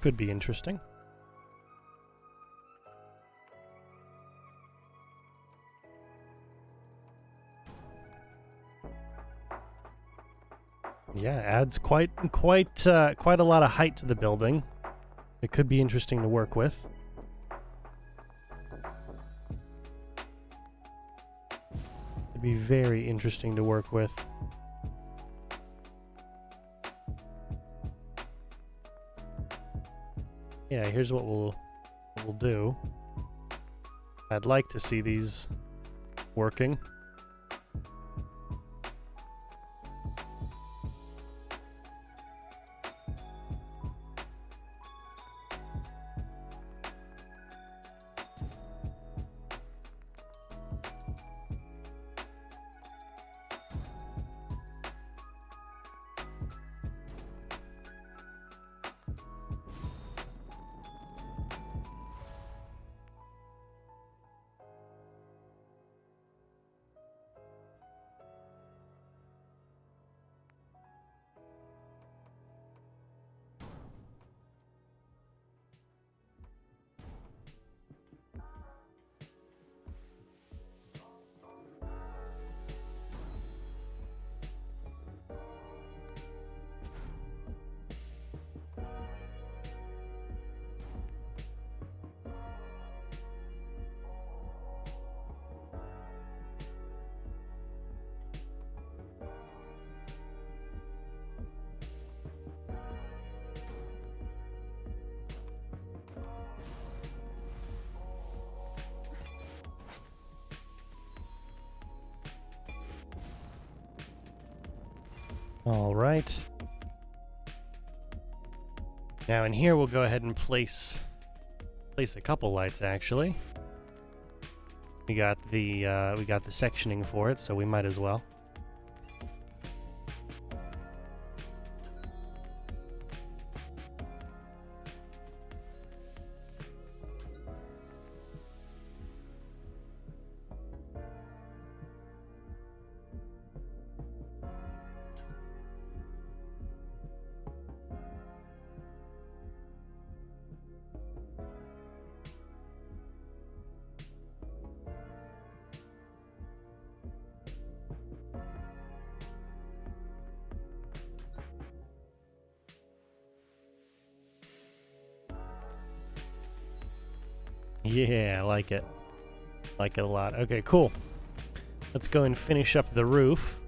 Could be interesting. Yeah, adds quite a lot of height to the building. It could be interesting to work with. It'd be very interesting to work with. Yeah, here's what we'll do. I'd like to see these working. All right. Now in here we'll go ahead and place a couple lights actually. We got the sectioning for it, so we might as well. Yeah, I like it. Like it a lot. Okay, cool. Let's go and finish up the roof.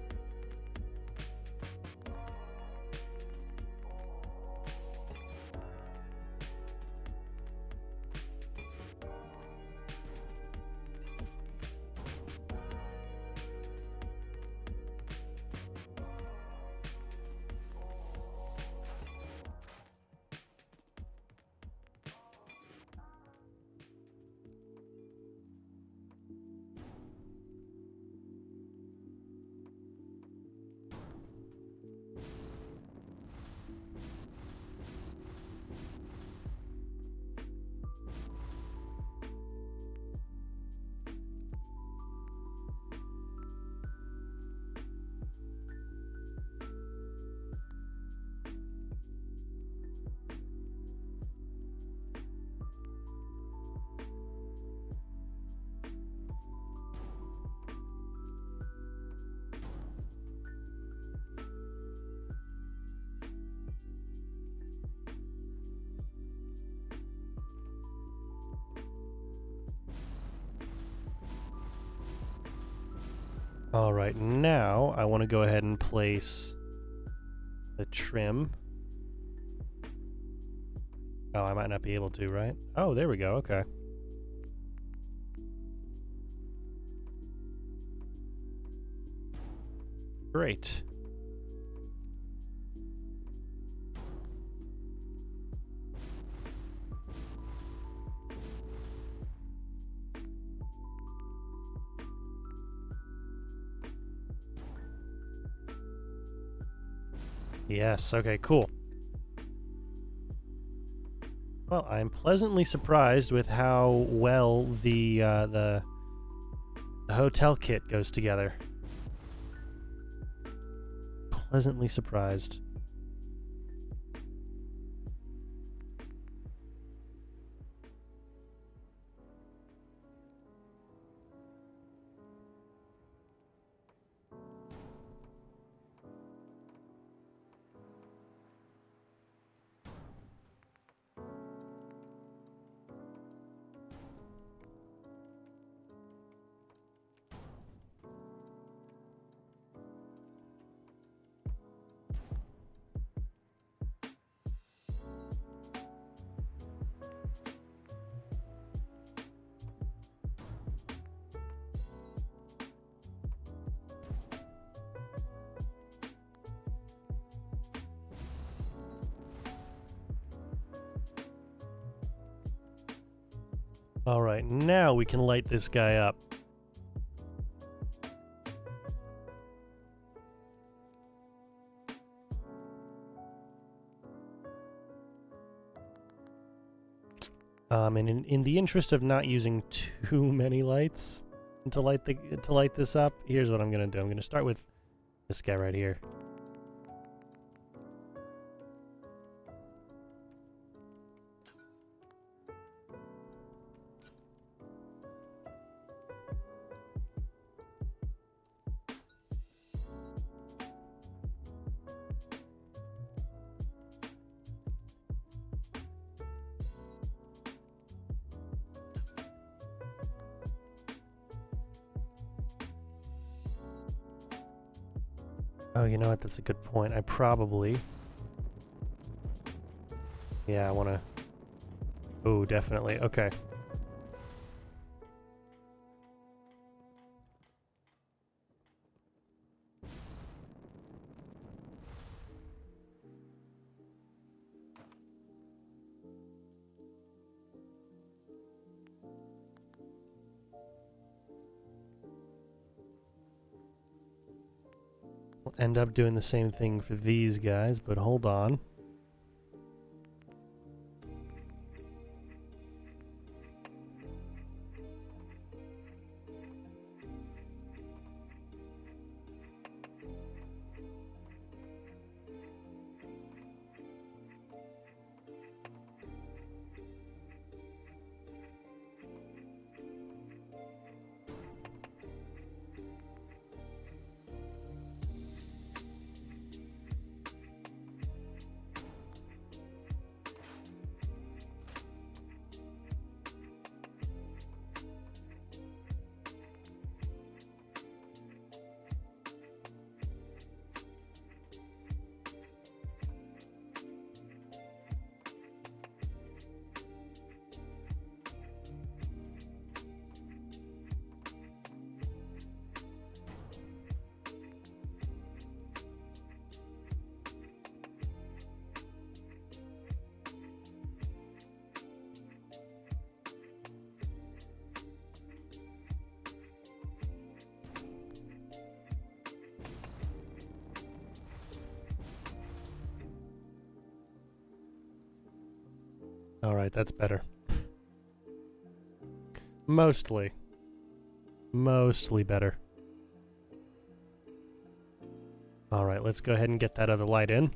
All right, now I want to go ahead and place the trim. Oh, I might not be able to, right? Oh, there we go. Okay. Great. Yes, okay, cool. Well, I'm pleasantly surprised with how well the hotel kit goes together. Pleasantly surprised. All right, now we can light this guy up. And in the interest of not using too many lights to light this up, here's what I'm gonna do. I'm gonna start with this guy right here. Oh, you know what? That's a good point. I probably... Yeah, I want to... Oh, definitely. Okay. We'll end up doing the same thing for these guys, but hold on. Alright, that's better. Mostly. Mostly better. Alright, let's go ahead and get that other light in.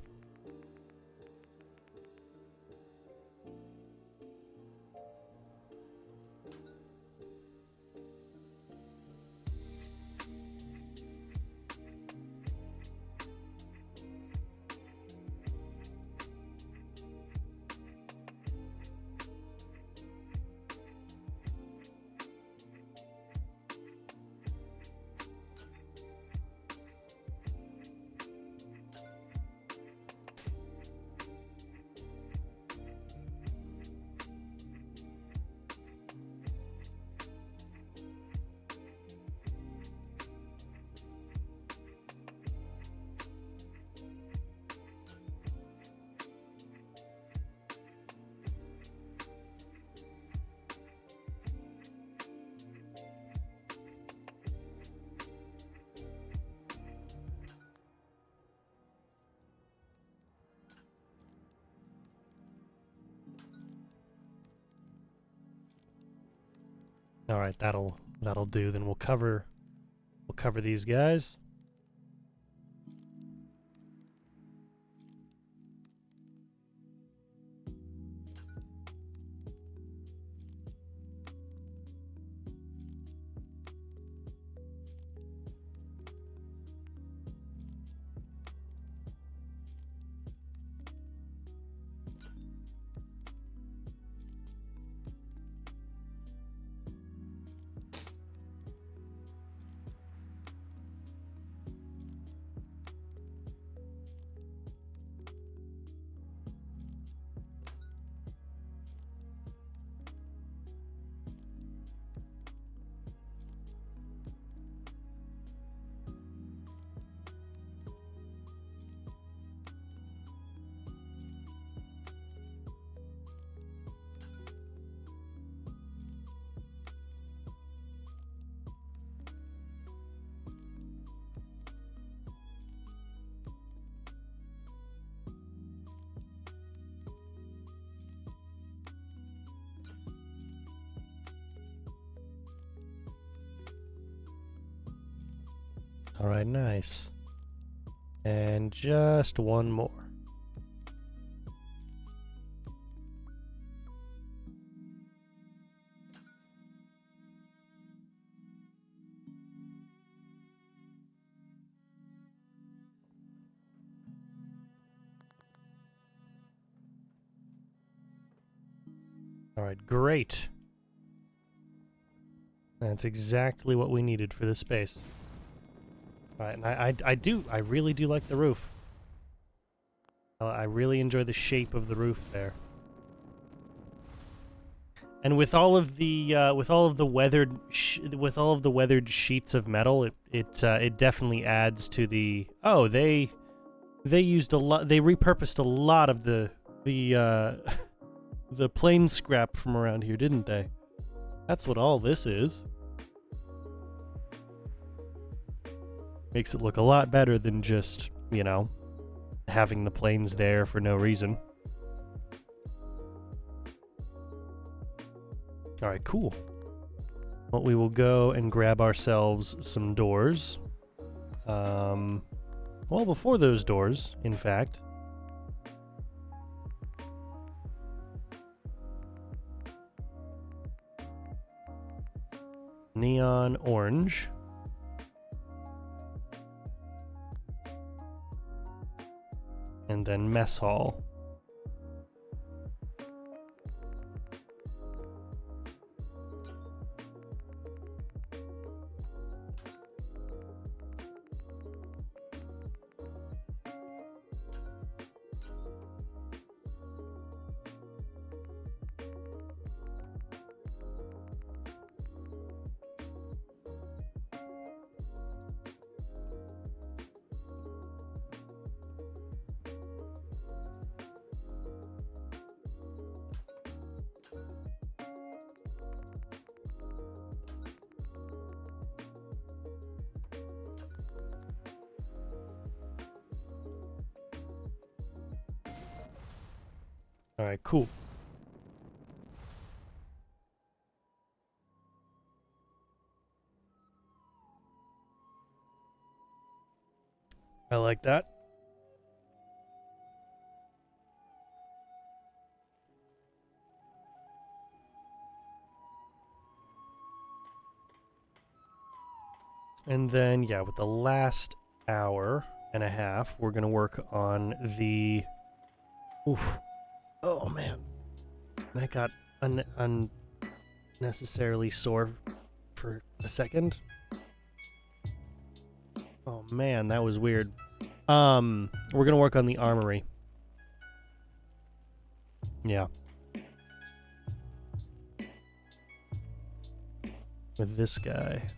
All right, that'll do. Then we'll cover these guys. All right, nice. And just one more. All right, great. That's exactly what we needed for this space. All right, and I really do like the roof. I really enjoy the shape of the roof there. And with all of the weathered sheets of metal, it definitely adds to the. Oh, they used a lot. They repurposed a lot of the the plane scrap from around here, didn't they? That's what all this is. Makes it look a lot better than just, you know, having the planes there for no reason. Alright, cool. Well, we will go and grab ourselves some doors. Well, before those doors, in fact. Neon orange. And then mess hall. All right, cool. I like that. And then, yeah, with the last hour and a half, we're going to work on the... Oof. Oh, man. That got unnecessarily sore for a second. Oh, man, that was weird. We're going to work on the Armory. Yeah. With this guy.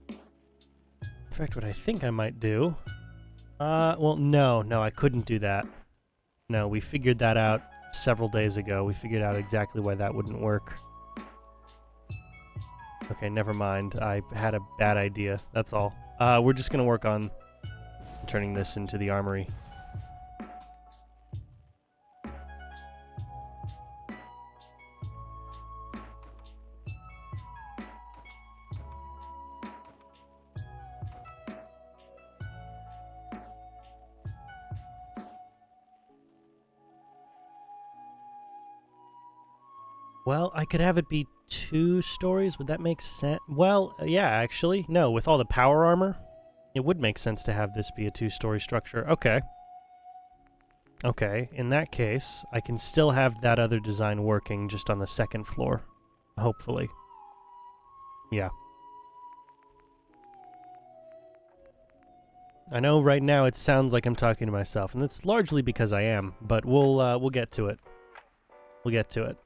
In fact, what I think I might do... well, no, I couldn't do that. No, we figured that out several days ago. We figured out exactly why that wouldn't work. Okay, never mind. I had a bad idea. That's all. We're just going to work on turning this into the Armory. Well, I could have it be 2 stories. Would that make sense? Well, yeah, actually. No, with all the power armor, it would make sense to have this be a 2-story structure. Okay. Okay, in that case, I can still have that other design working just on the 2nd floor. Hopefully. Yeah. I know right now it sounds like I'm talking to myself, and it's largely because I am, but we'll get to it. We'll get to it.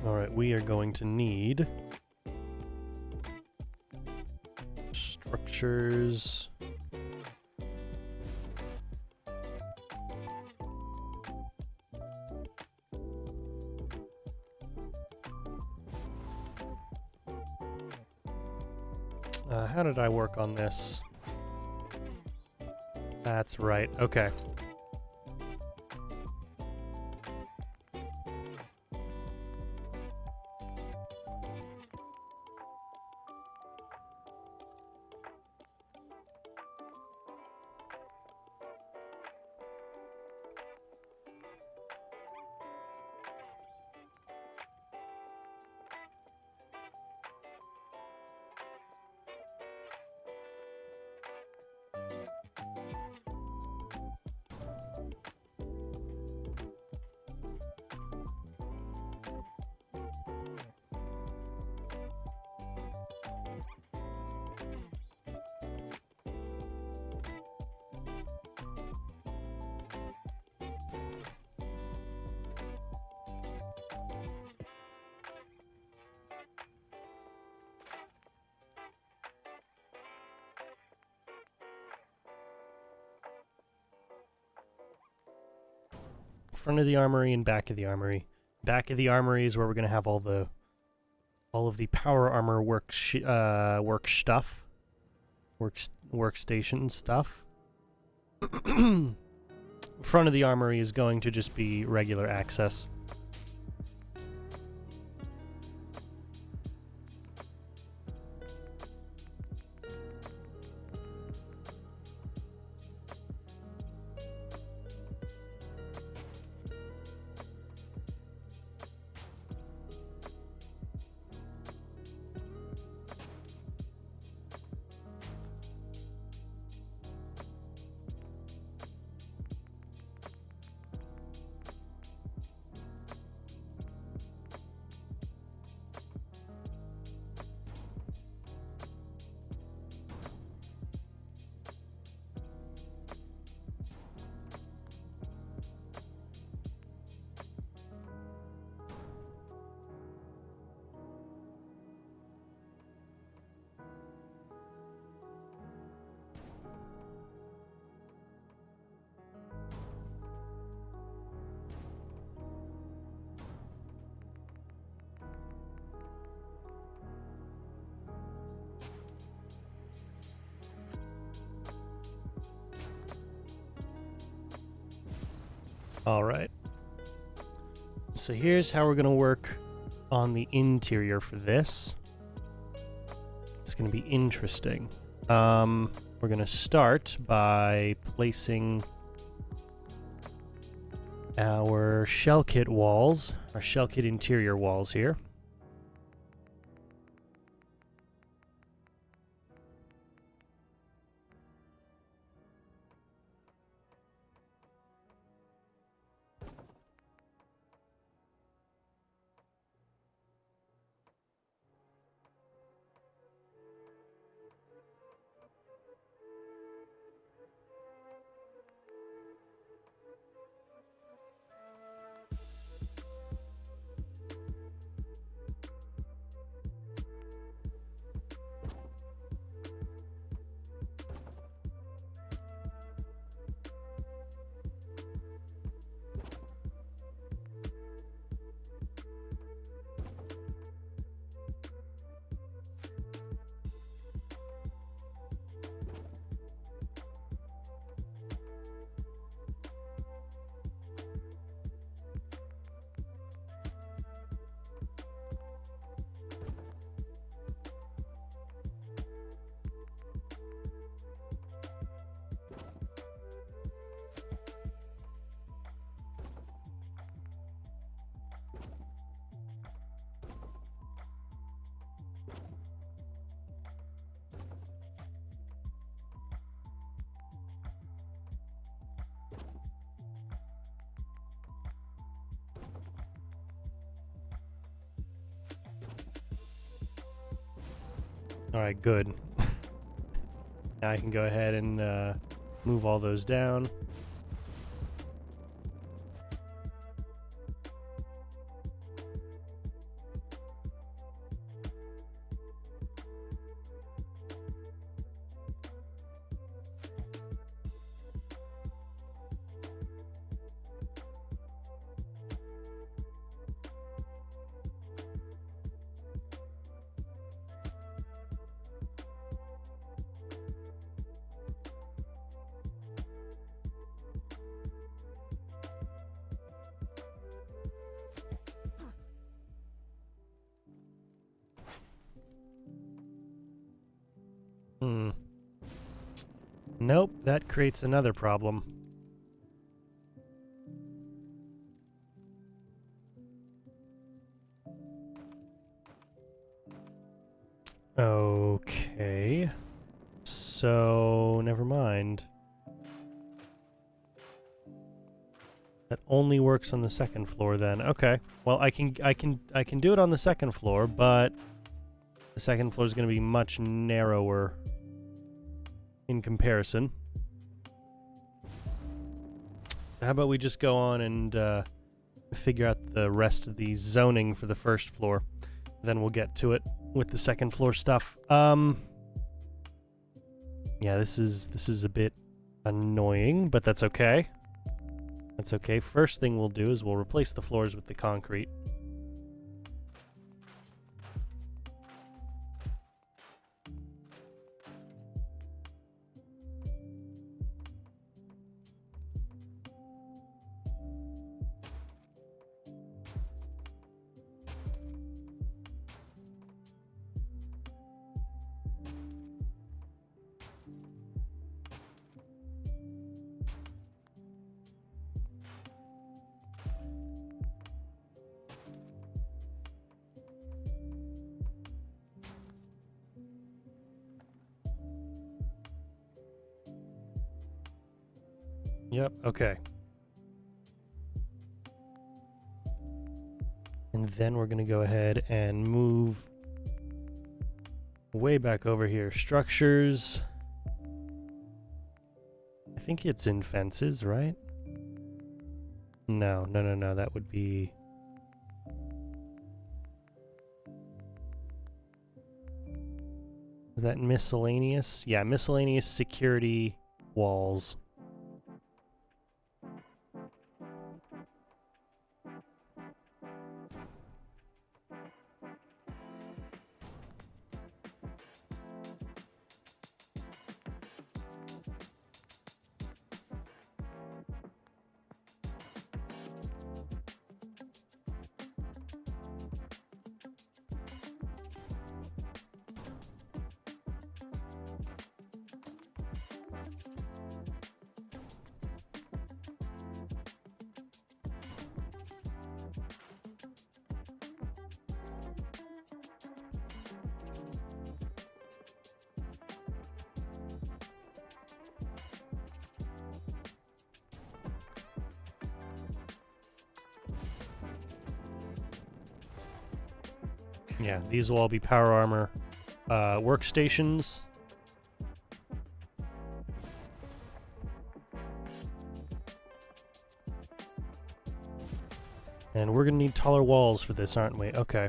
Alright, we are going to need structures. How did I work on this? That's right, okay. Front of the Armory and back of the Armory. Back of the Armory is where we're gonna have all of the power armor workstation stuff. Front of the Armory is going to just be regular access. All right. So here's how we're going to work on the interior for this. It's going to be interesting. We're going to start by placing our shell kit walls, our shell kit interior walls here. All right, good. Now I can go ahead and move all those down. Nope, that creates another problem. Okay. So, never mind. That only works on the second floor then. Okay. Well, I can do it on the second floor, but the second floor is going to be much narrower in comparison. So how about we just go on and figure out the rest of the zoning for the first floor. Then we'll get to it with the second floor stuff. Yeah, this is a bit annoying, but that's okay. That's okay. First thing we'll do is we'll replace the floors with the concrete. Yep, okay. And then we're going to go ahead and move way back over here. Structures. I think it's in fences, right? No. That would be... Is that miscellaneous? Yeah, miscellaneous security walls. Yeah, these will all be power armor workstations. And we're gonna need taller walls for this, aren't we? Okay.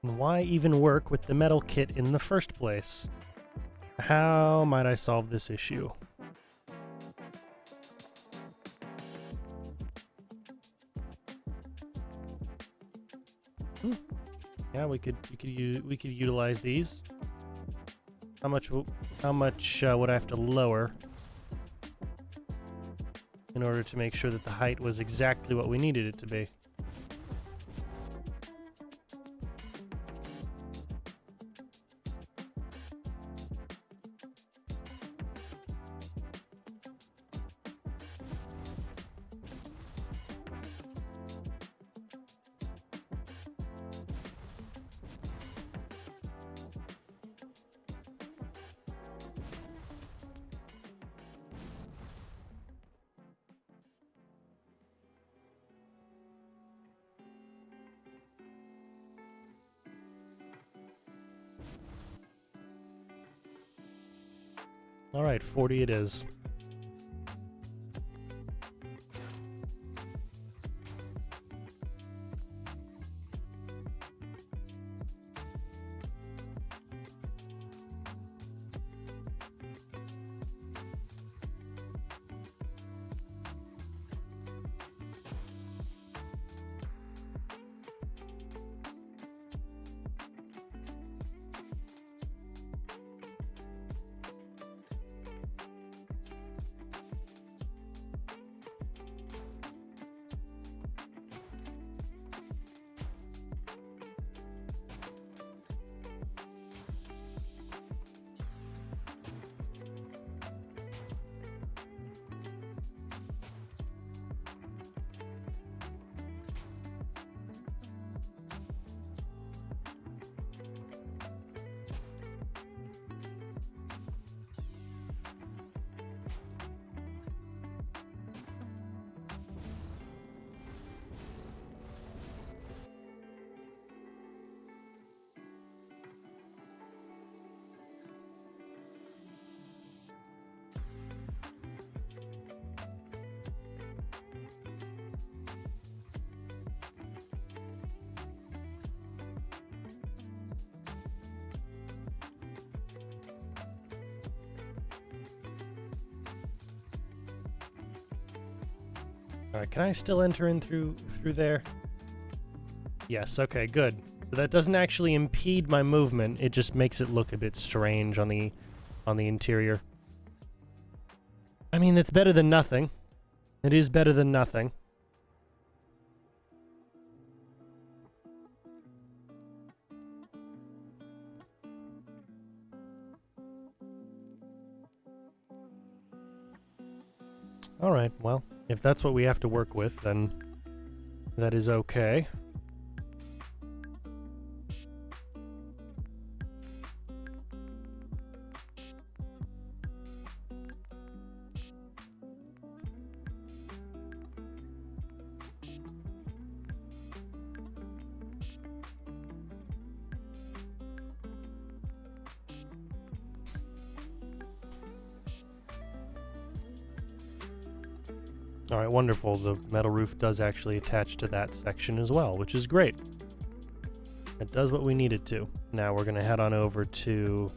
And why even work with the metal kit in the first place? How might I solve this issue? Yeah, we could utilize these. How much would I have to lower in order to make sure that the height was exactly what we needed it to be? All right, 40 it is. Alright, can I still enter in through there? Yes, okay, good. So that doesn't actually impede my movement, it just makes it look a bit strange on the interior. I mean, it's better than nothing. It is better than nothing. Alright, well, if that's what we have to work with, then that is okay. Alright, wonderful. The metal roof does actually attach to that section as well, which is great. It does what we need it to. Now we're going to head on over to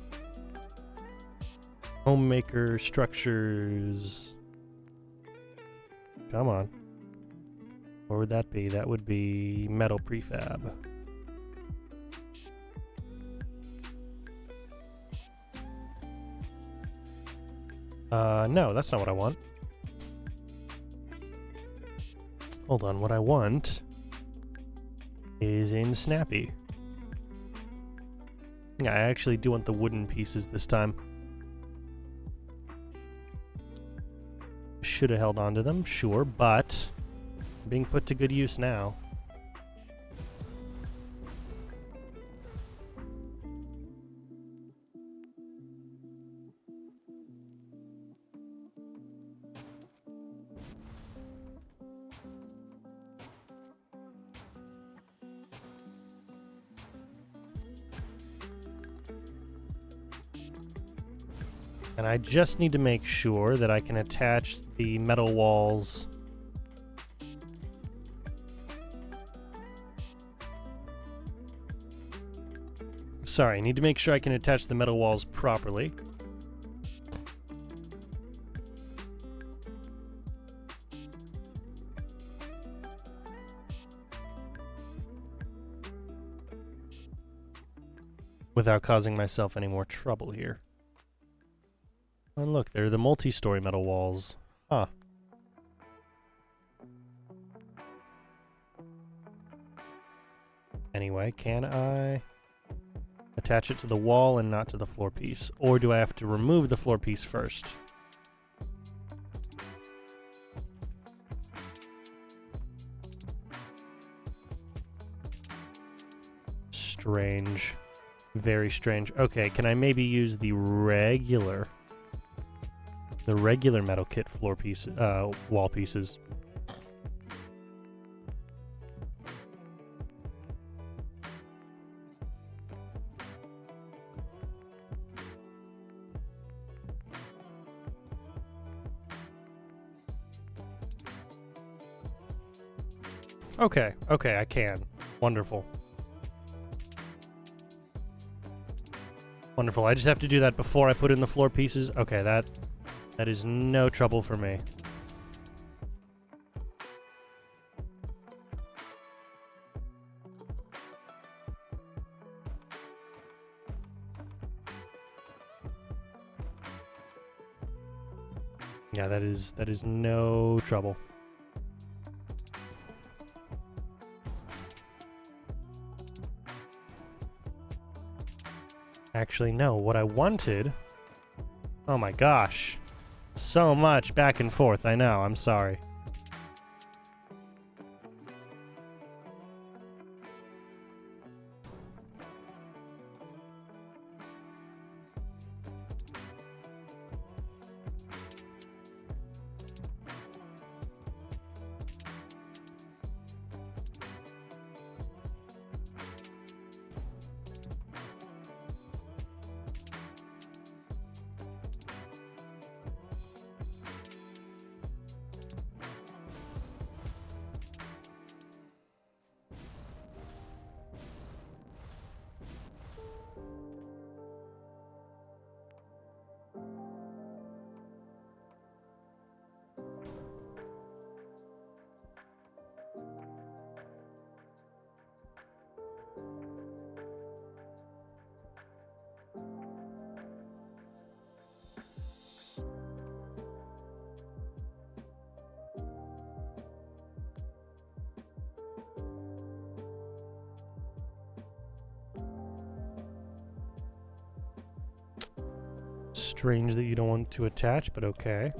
Homemaker Structures. Come on. Where would that be? That would be metal prefab. No, that's not what I want. Hold on, what I want is in Snappy. Yeah, I actually do want the wooden pieces this time. Should have held on to them, sure, but being put to good use now. And I just need to make sure that I can attach the metal walls. Sorry, I need to make sure I can attach the metal walls properly. Without causing myself any more trouble here. And look, they're the multi-story metal walls. Huh. Anyway, can I attach it to the wall and not to the floor piece? Or do I have to remove the floor piece first? Strange. Very strange. Okay, can I maybe use the regular metal kit floor piece, wall pieces? Okay, I can. Wonderful. Wonderful. I just have to do that before I put in the floor pieces. Okay, that is no trouble for me. Yeah, that is no trouble. Actually, no. What I wanted... Oh my gosh. So much back and forth. I know. I'm sorry. Strange that you don't want to attach, but okay.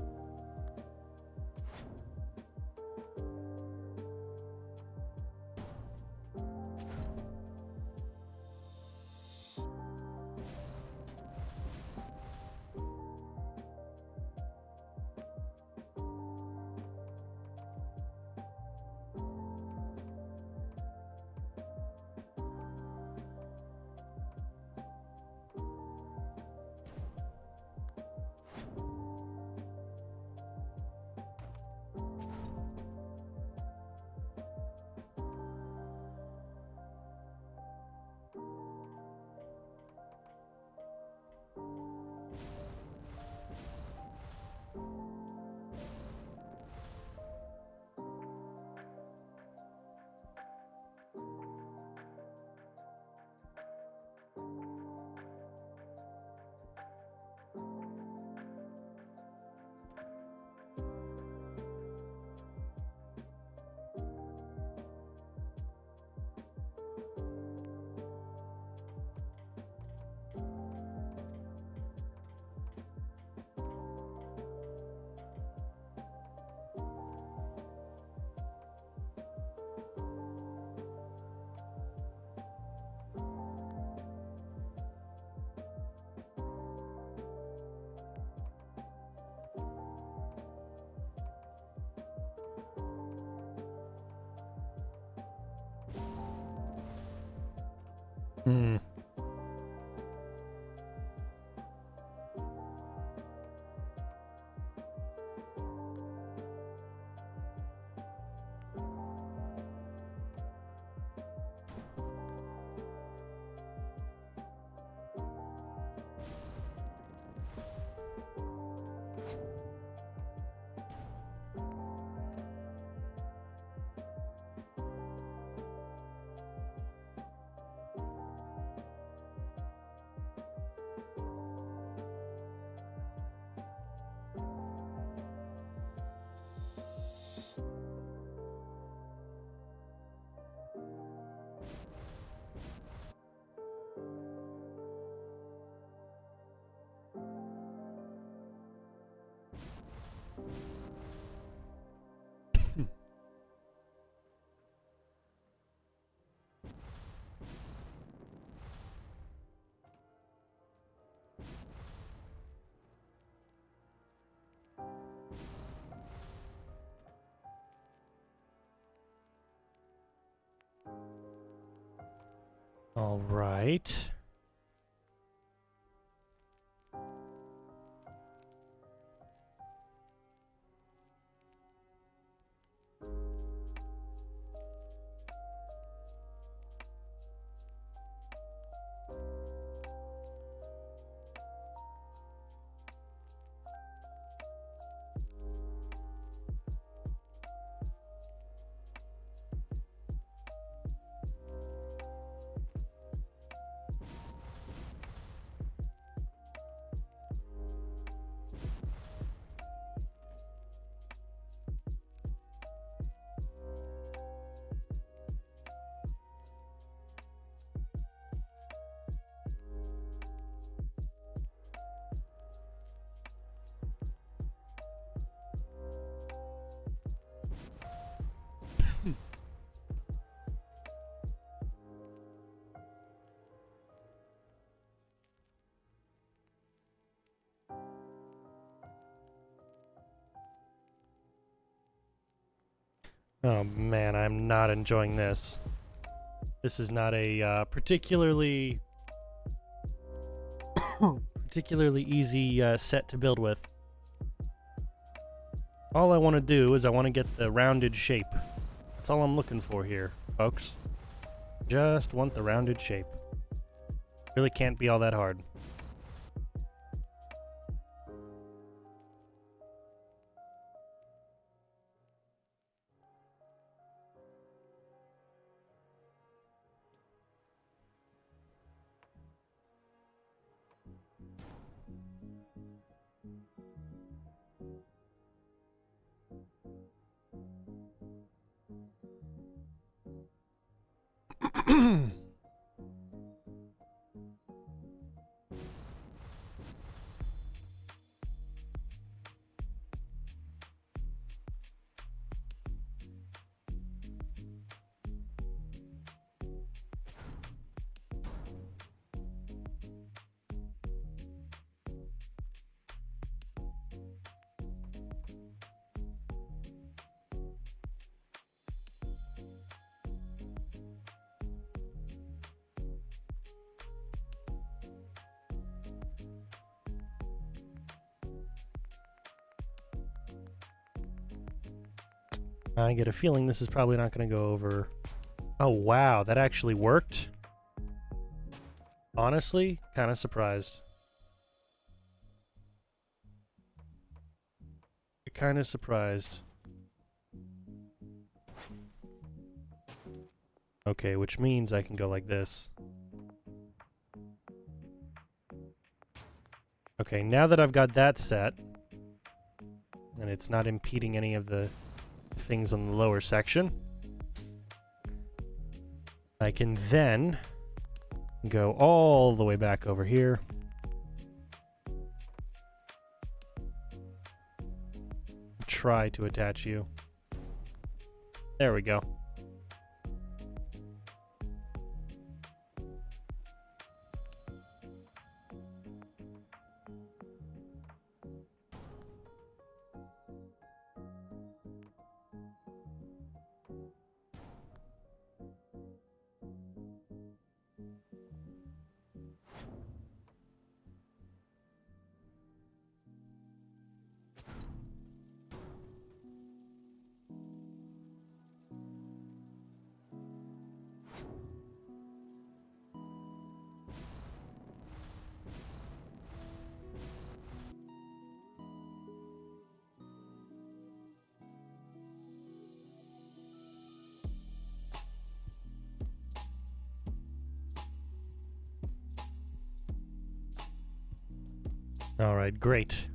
All right. Oh man, I'm not enjoying this. This is not a particularly easy set to build with. All I want to do is I want to get the rounded shape. That's all I'm looking for here, folks. Just want the rounded shape. Really can't be all that hard. I get a feeling this is probably not going to go over. Oh wow, that actually worked. Honestly, kind of surprised. Kind of surprised. Okay, which means I can go like this. Okay, now that I've got that set, and it's not impeding any of the things on the lower section, I can then go all the way back over here. Try to attach you. There we go. Alright, great.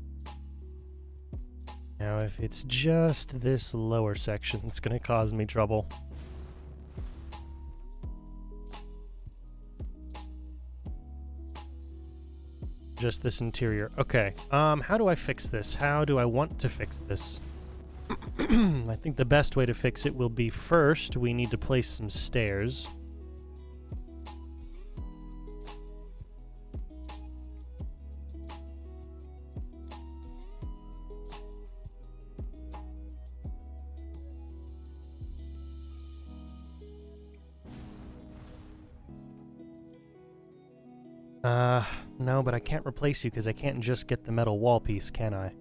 Now if it's just this lower section, it's going to cause me trouble. Just this interior. Okay, how do I fix this? How do I want to fix this? I think the best way to fix it will be first, we need to place some stairs. No, but I can't replace you because I can't just get the metal wall piece, can I?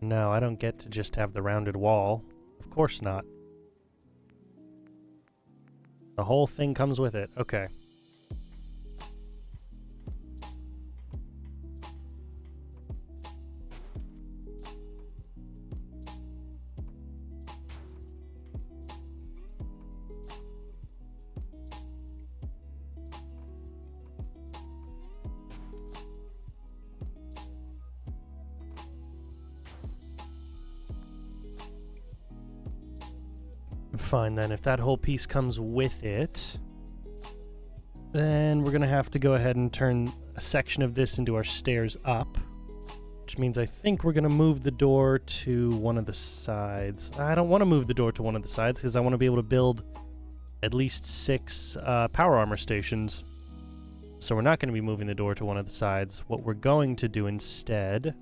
No, I don't get to just have the rounded wall. Of course not. The whole thing comes with it. Okay. Fine then, if that whole piece comes with it, then we're gonna have to go ahead and turn a section of this into our stairs up, which means I think we're gonna move the door to one of the sides. I don't want to move the door to one of the sides because I want to be able to build at least 6 power armor stations. So we're not going to be moving the door to one of the sides. What we're going to do instead...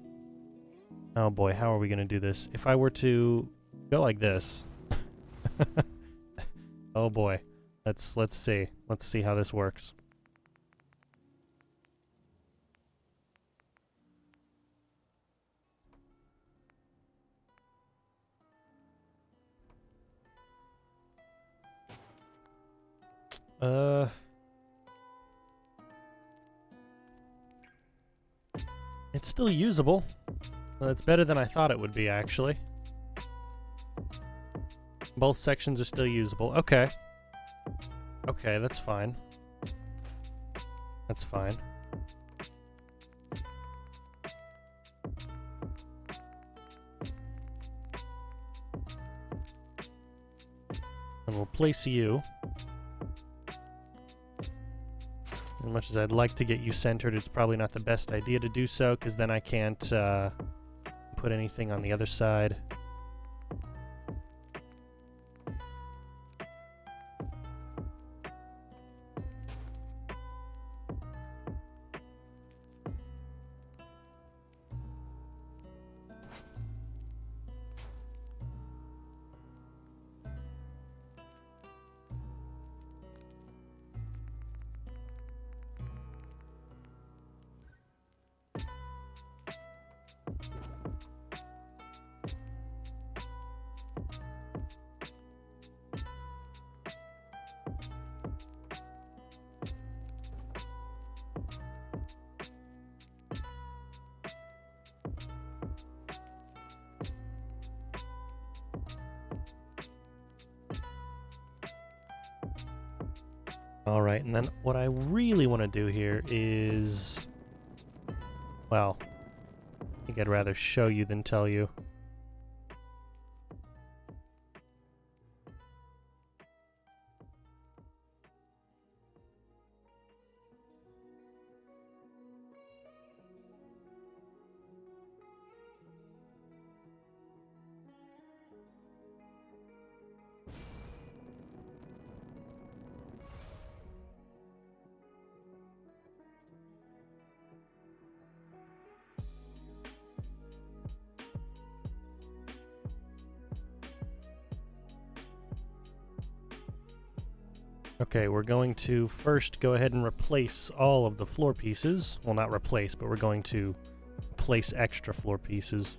Oh boy, how are we going to do this? If I were to go like this... Oh boy. Let's see. Let's see how this works. It's still usable. Well, it's better than I thought it would be, actually. Both sections are still usable. Okay. Okay, that's fine. That's fine. And we'll place you. As much as I'd like to get you centered, it's probably not the best idea to do so, because then I can't put anything on the other side. Alright, and then what I really want to do here is... Well, I think I'd rather show you than tell you. Okay, we're going to first go ahead and replace all of the floor pieces. Well, not replace, but we're going to place extra floor pieces.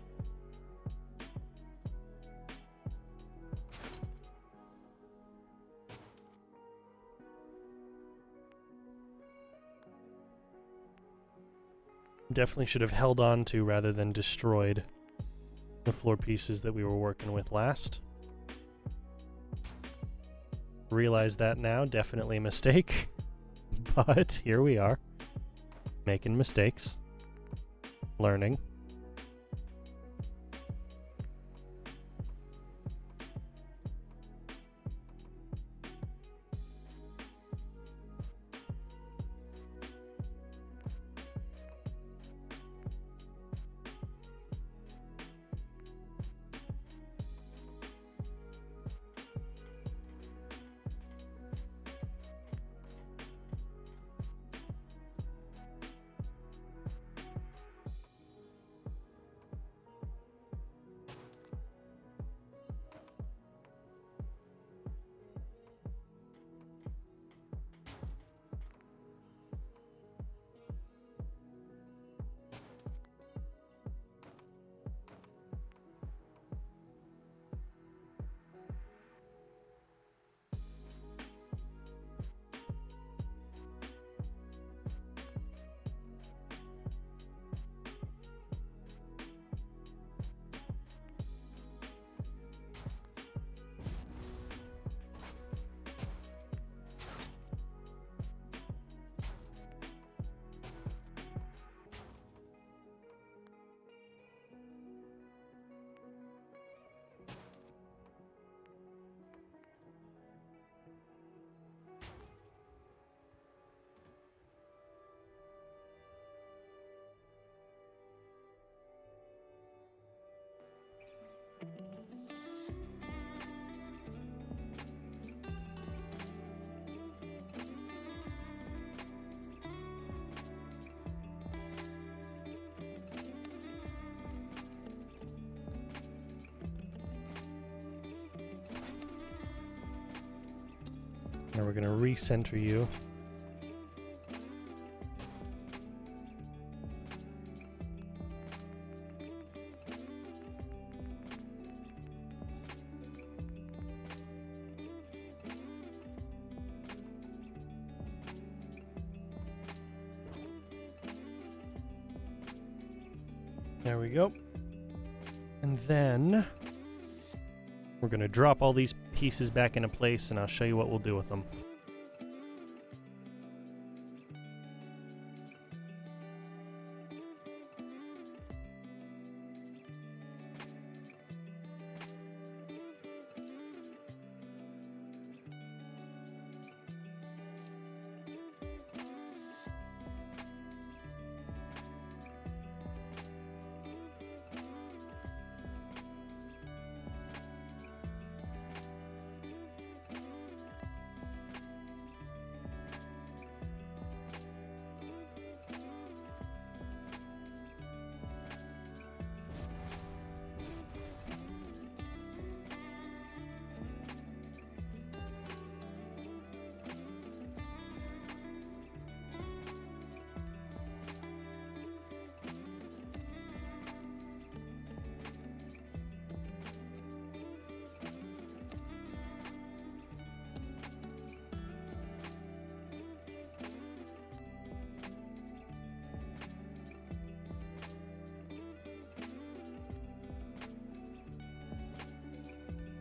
Definitely should have held on to rather than destroyed the floor pieces that we were working with last. Realize that now, definitely a mistake. But here we are, making mistakes, learning. Now we're going to recenter you. There we go. And then we're going to drop all these pieces back into place, and I'll show you what we'll do with them.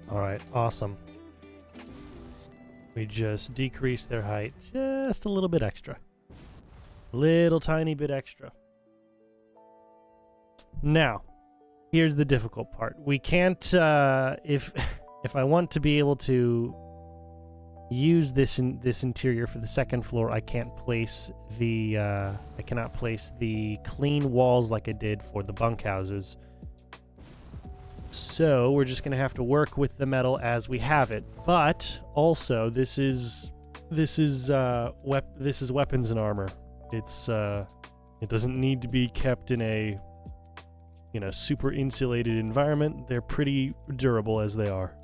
Alright, awesome. We just decreased their height just a little bit extra. Little tiny bit extra. Now, here's the difficult part. We can't, if I want to be able to use this interior for the second floor, I can't place the, I cannot place the clean walls like I did for the bunkhouses. So we're just gonna have to work with the metal as we have it. But also, this is weapons and armor. It's it doesn't need to be kept in a, you know, super insulated environment. They're pretty durable as they are.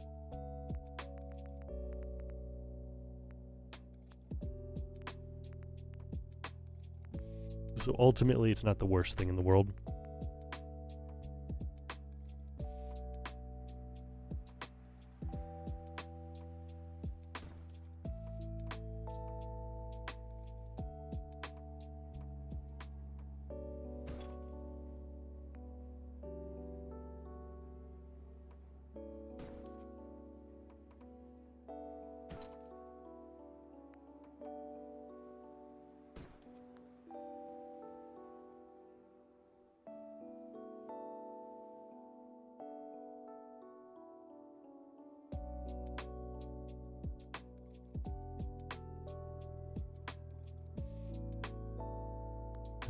So ultimately, it's not the worst thing in the world.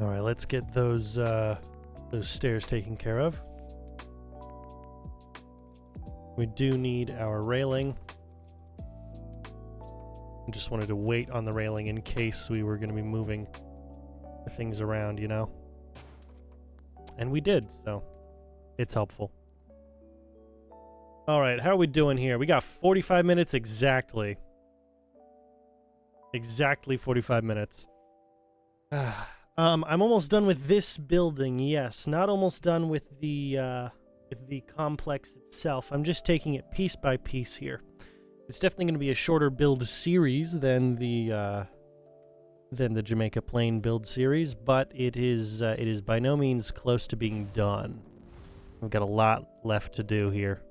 All right, let's get those stairs taken care of. We do need our railing. I just wanted to wait on the railing in case we were going to be moving things around, you know? And we did, so it's helpful. All right, how are we doing here? We got 45 minutes exactly. Exactly 45 minutes. I'm almost done with this building, yes. Not almost done with the complex itself. I'm just taking it piece by piece here. It's definitely going to be a shorter build series than the Jamaica Plain build series, but it is by no means close to being done. We've got a lot left to do here.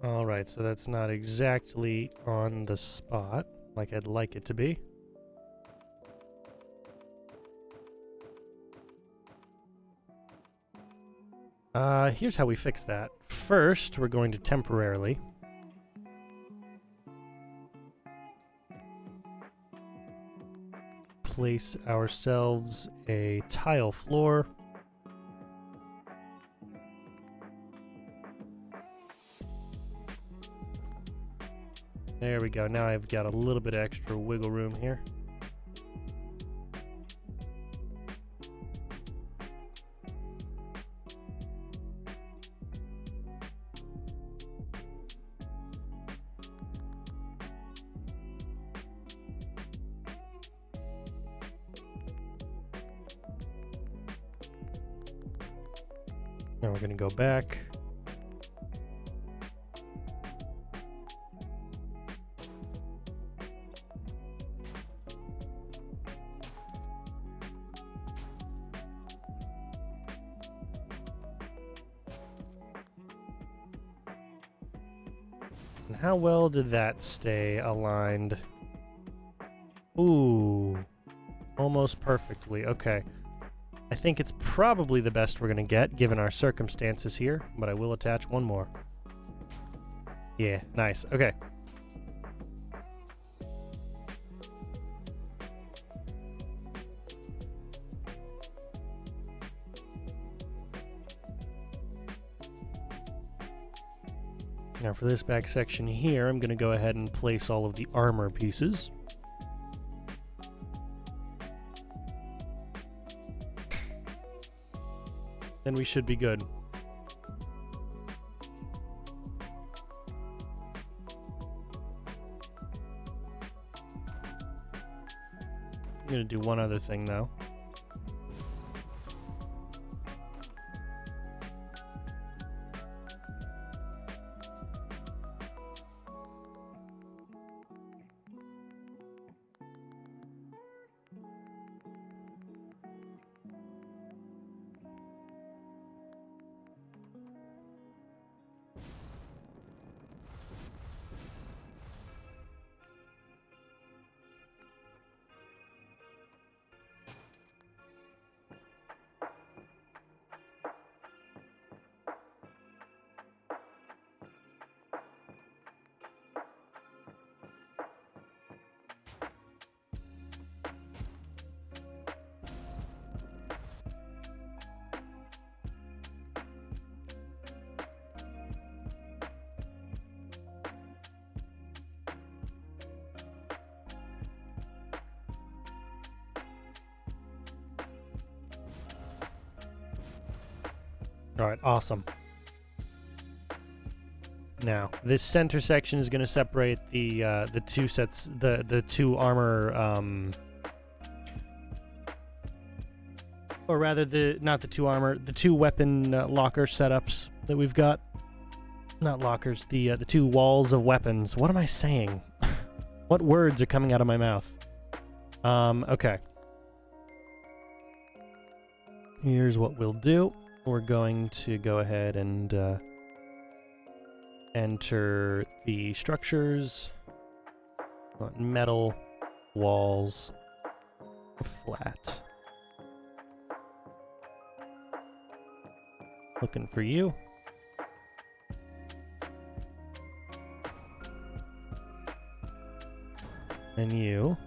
Alright, so that's not exactly on the spot like I'd like it to be. Here's how we fix that. First, we're going to temporarily place ourselves a tile floor. There we go. Now I've got a little bit of extra wiggle room here. Now we're going to go back. And how well did that stay aligned? Ooh, almost perfectly. Okay. I think it's probably the best we're going to get, given our circumstances here, but I will attach one more. Yeah, nice. Okay. Now for this back section here, I'm going to go ahead and place all of the armor pieces. Then we should be good. I'm going to do one other thing though. All right, awesome. Now, this center section is going to separate the two sets, the two armor, or rather not the two armor, the two weapon locker setups that we've got. Not lockers, the two walls of weapons. What am I saying? What words are coming out of my mouth? Okay. Here's what we'll do. We're going to go ahead and enter the structures. Want metal, walls, flat. Looking for you. And you.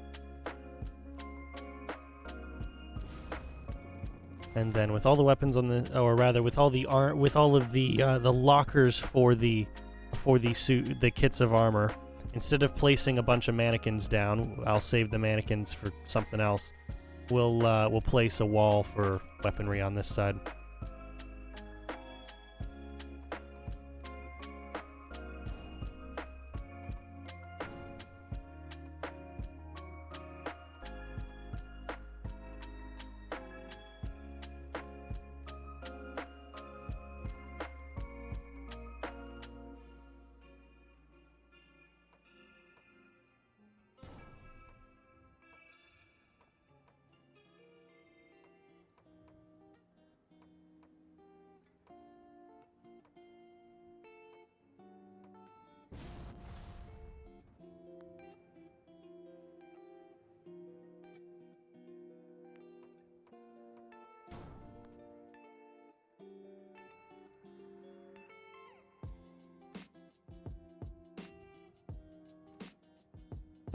And then with all the weapons on the, or rather with all the the lockers for the suit, the kits of armor, instead of placing a bunch of mannequins down, I'll save the mannequins for something else. We'll place a wall for weaponry on this side.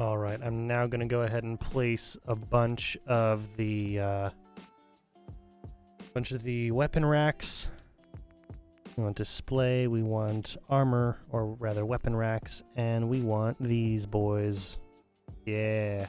All right, I'm now going to go ahead and place a bunch of the weapon racks. We want display, we want armor, or rather weapon racks, and we want these boys. Yeah.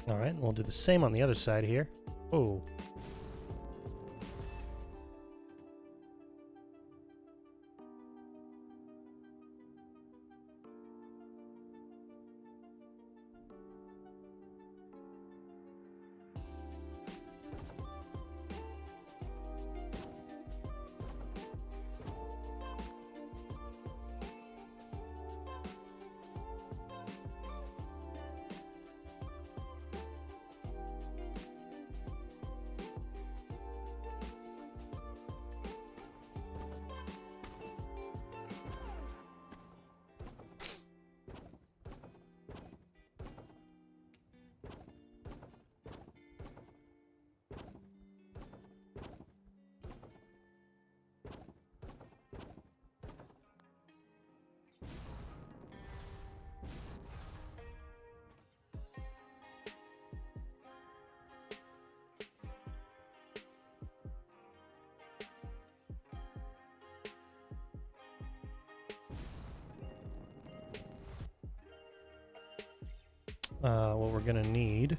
All right, and we'll do the same on the other side here. Oh. What we're gonna need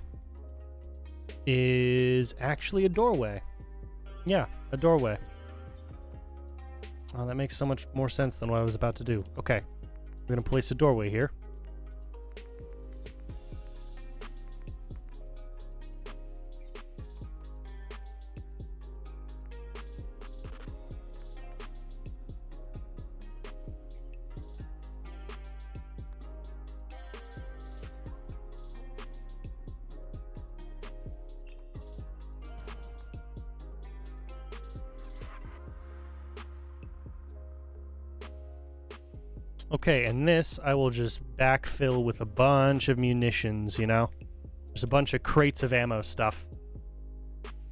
is actually a doorway. Yeah, a doorway. Oh, that makes so much more sense than what I was about to do. Okay, we're gonna place a doorway here. Okay, and this I will just backfill with a bunch of munitions, you know? There's a bunch of crates of ammo stuff.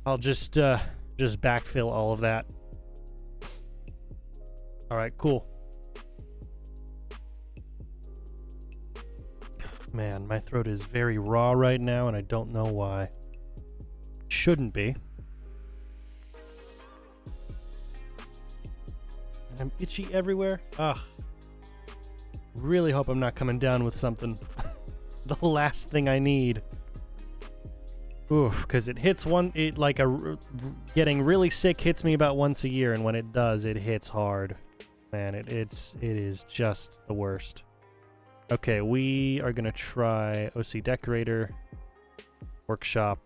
I'll just backfill all of that. Alright, cool. Man, my throat is very raw right now, and I don't know why. Shouldn't be. And I'm itchy everywhere. Ugh. Really hope I'm not coming down with something. The last thing I need. Oof, because it hits getting really sick hits me about once a year, and when it does, it hits hard. Man, it is just the worst. Okay, we are gonna try OC Decorator, Workshop,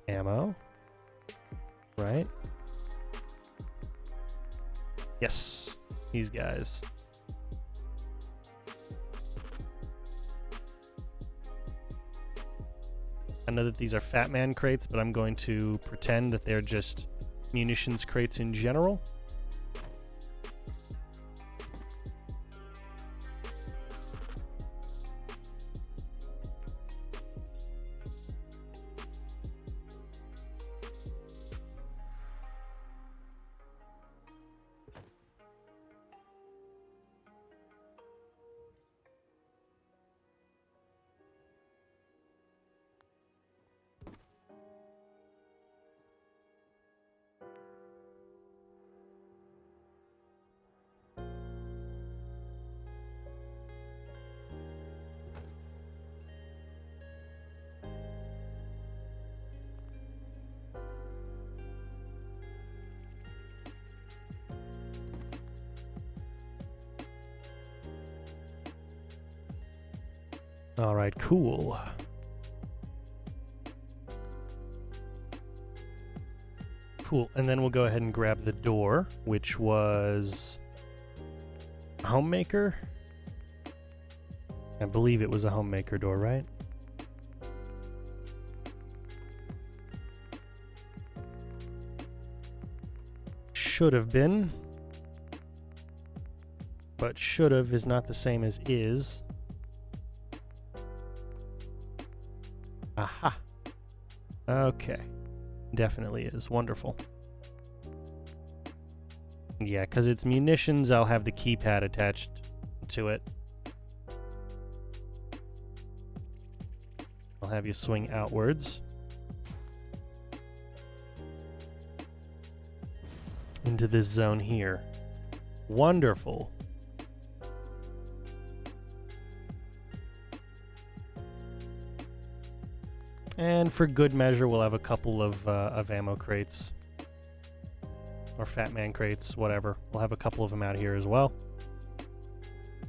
ammo, right? Yes, these guys. I know that these are Fat Man crates, but I'm going to pretend that they're just munitions crates in general. All right, cool. Cool, and then we'll go ahead and grab the door, which was Homemaker? I believe it was a Homemaker door, right? Should have been. But should have is not the same as is. Aha. Okay. Definitely is. Wonderful. Yeah, because it's munitions, I'll have the keypad attached to it. I'll have you swing outwards. Into this zone here. Wonderful. And for good measure, we'll have a couple of ammo crates. Or Fat Man crates, whatever. We'll have a couple of them out here as well.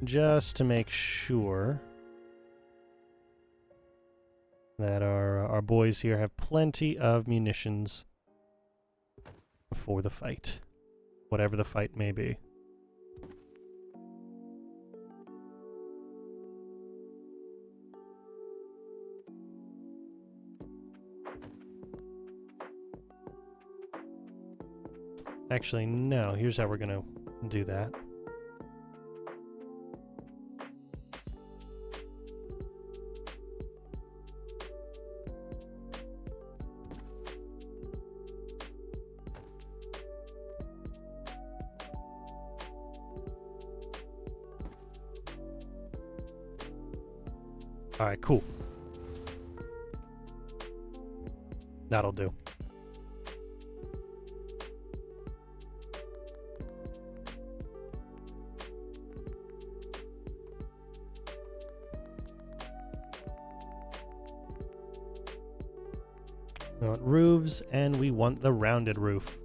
Just to make sure that our boys here have plenty of munitions for the fight. Whatever the fight may be. Actually, no. Here's how we're gonna do that. All right, cool. That'll do. We want roofs, and we want the rounded roof.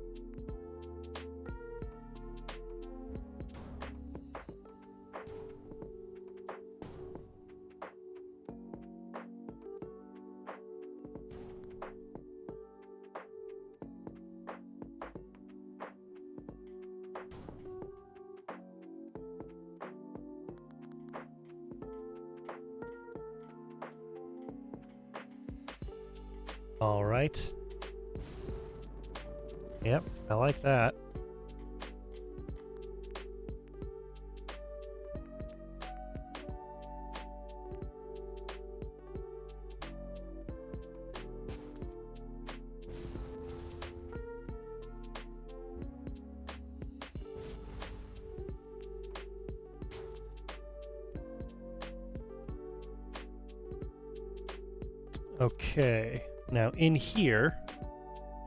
All right. Yep, I like that. Okay. Now in here,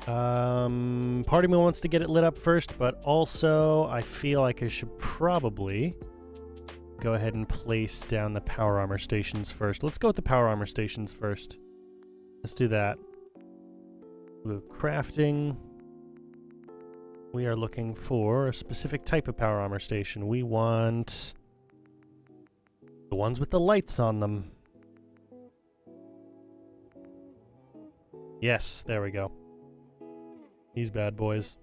part of me wants to get it lit up first, but also I feel like I should probably go ahead and place down the power armor stations first. Let's go with the power armor stations first. Let's do that. Crafting. We are looking for a specific type of power armor station. We want the ones with the lights on them. Yes, there we go. These bad boys.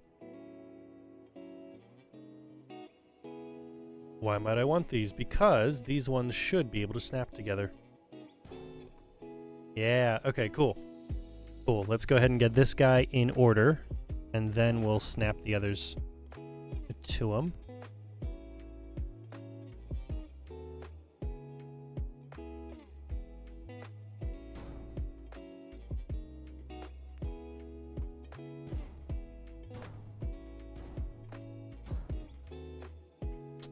Why might I want these? Because these ones should be able to snap together. Yeah, okay, cool. Cool, let's go ahead and get this guy in order, and then we'll snap the others to him.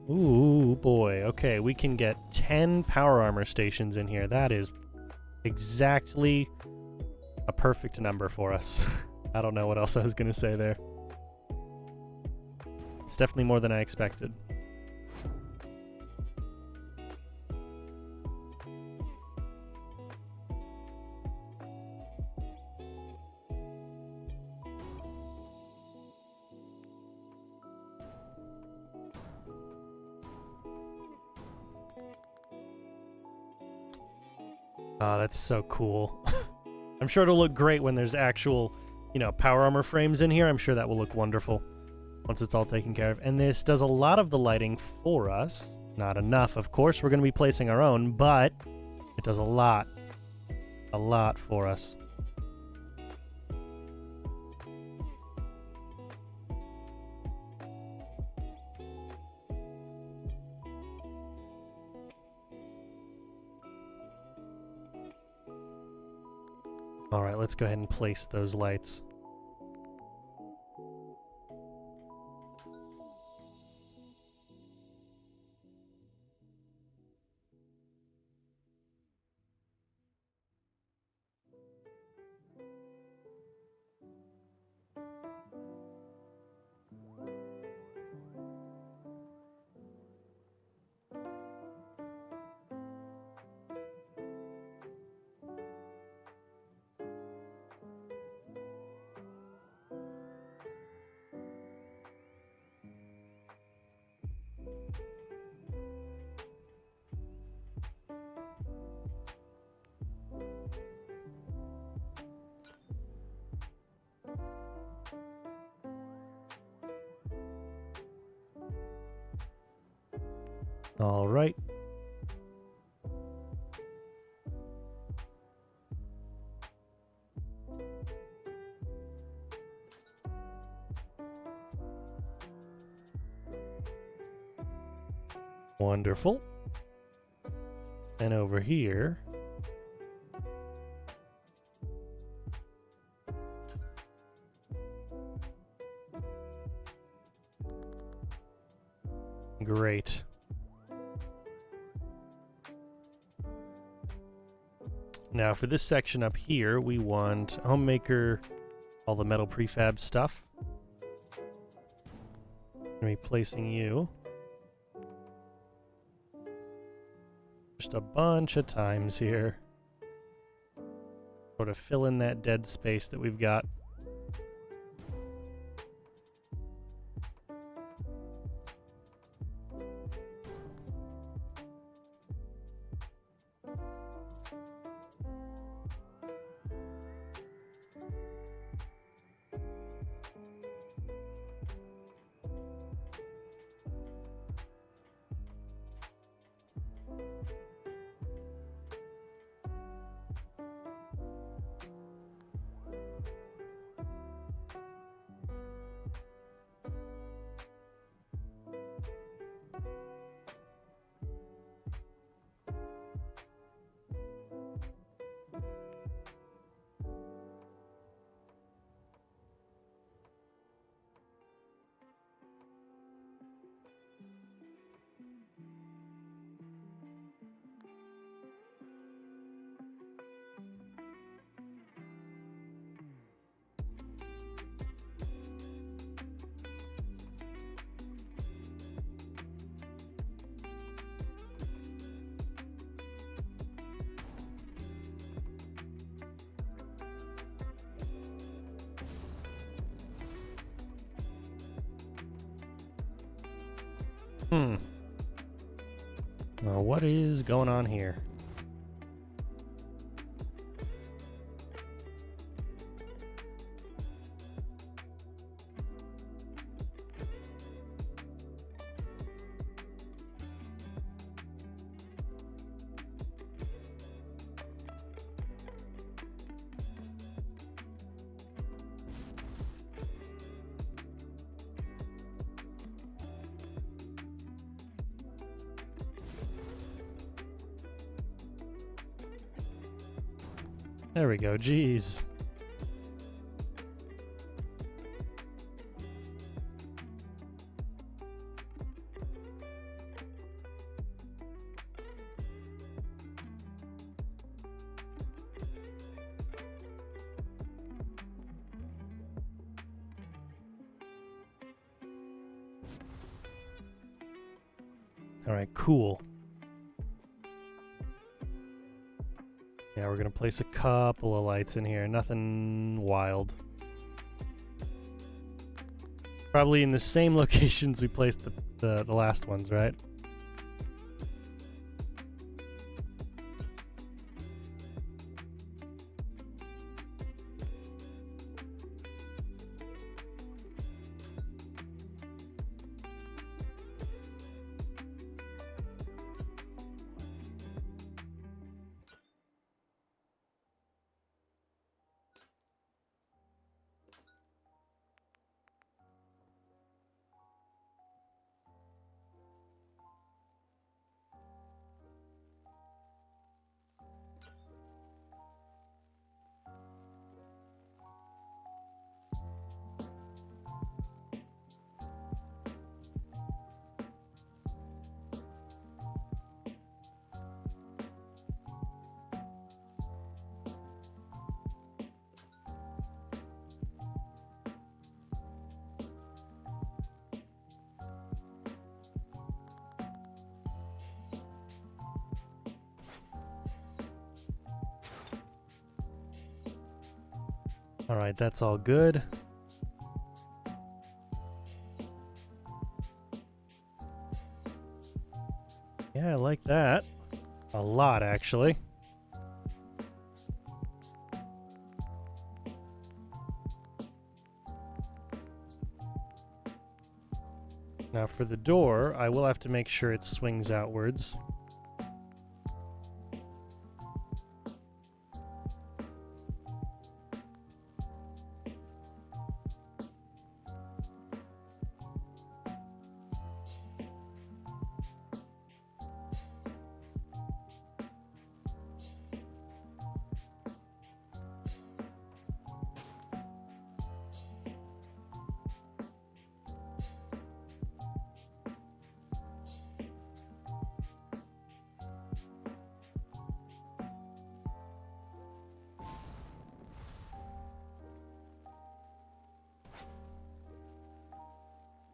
Ooh, boy. Okay, we can get 10 power armor stations in here. That is exactly a perfect number for us. I don't know what else I was going to say there. It's definitely more than I expected. Oh, that's so cool. I'm sure it'll look great when there's actual, you know, power armor frames in here. I'm sure that will look wonderful once it's all taken care of. And this does a lot of the lighting for us. Not enough, of course. We're going to be placing our own, but it does a lot for us. All right, let's go ahead and place those lights. All right. Wonderful. And over here, great. Now for this section up here, we want Homemaker, all the metal prefab stuff. I'm replacing you just a bunch of times here. Sort of fill in that dead space that we've got. Now, what is going on here? There we go, jeez. All right, cool. Yeah, we're gonna place a couple of lights in here. Nothing wild. Probably in the same locations we placed the last ones, right? Alright, that's all good. Yeah, I like that. A lot, actually. Now for the door, I will have to make sure it swings outwards.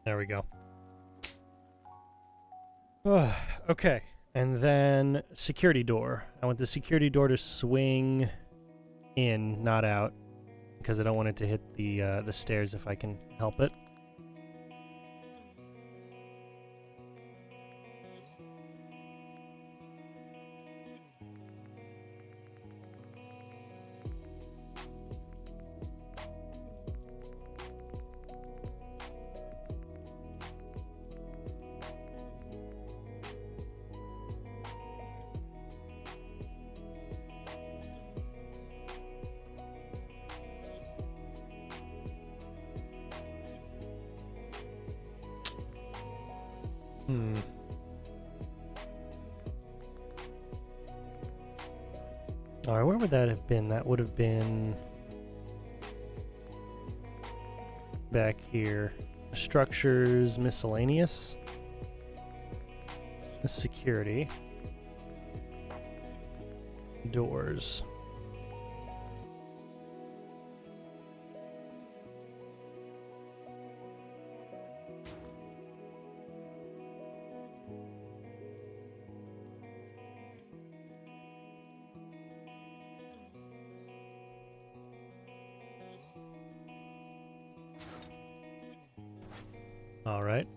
There we go. Okay, and then security door. I want the security door to swing in, not out, because I don't want it to hit the stairs if I can help it. Alright, where would that have been? That would have been back here. Structures, miscellaneous. Security. Doors. All right.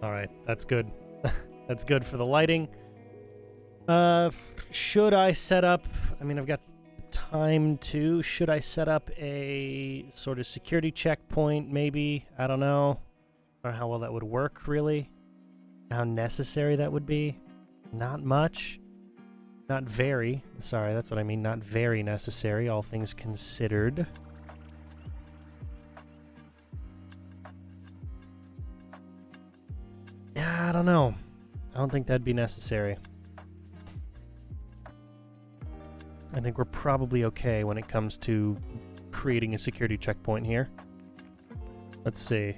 All right, that's good. That's good for the lighting. Should I set up... I mean, I've got time to... Should I set up a sort of security checkpoint, maybe? I don't know. I don't know how well that would work, really. How necessary that would be. Not much. Not very. Sorry, that's what I mean. Not very necessary, all things considered. Yeah, I don't know. I don't think that'd be necessary. I think we're probably okay when it comes to creating a security checkpoint here. Let's see.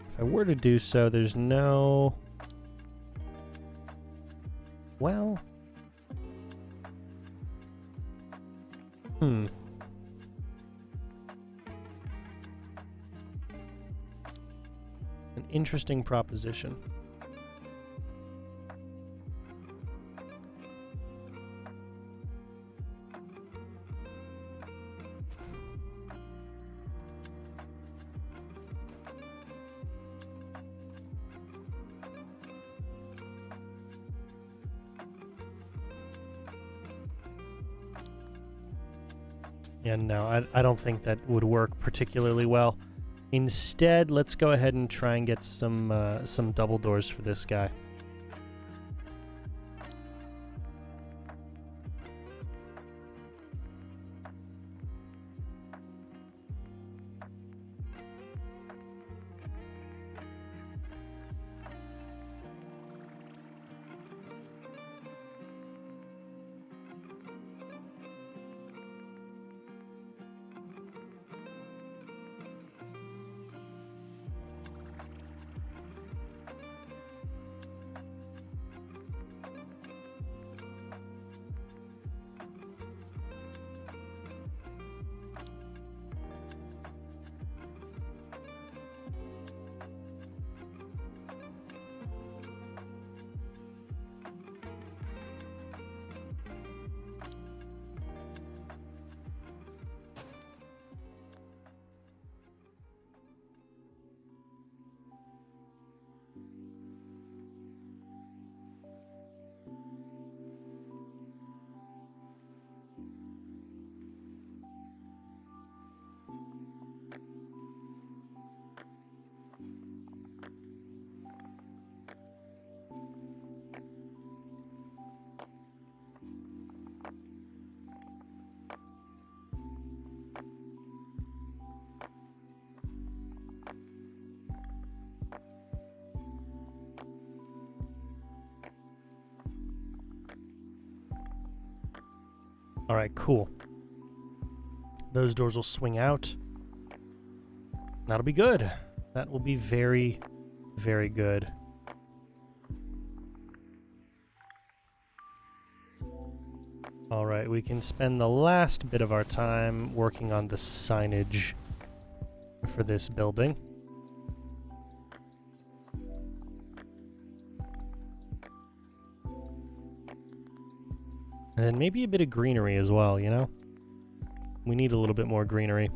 If I were to do so, there's no... Well... An interesting proposition. Yeah, no, I don't think that would work particularly well. Instead, let's go ahead and try and get some double doors for this guy. All right, cool. Those doors will swing out. That'll be good. That will be very, very good. All right, we can spend the last bit of our time working on the signage for this building. And then maybe a bit of greenery as well, you know? We need a little bit more greenery.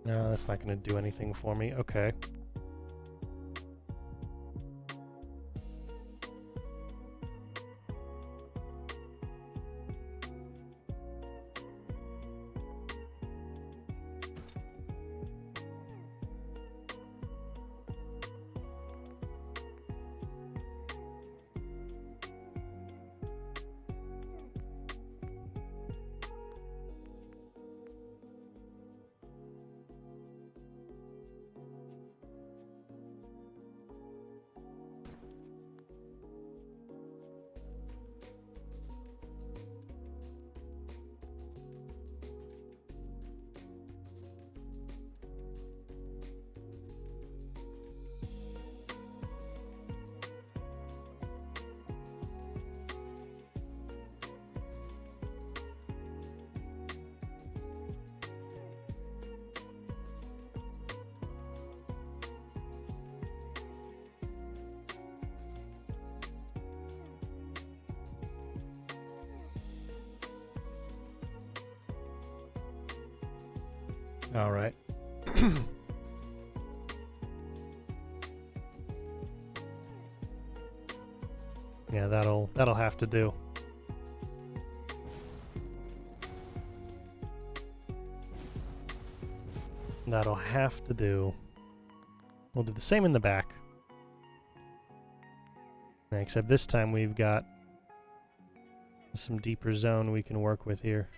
No, that's not going to do anything for me. Okay. All right. Yeah, that'll have to do. That'll have to do. We'll do the same in the back. Except this time we've got some deeper zone we can work with here.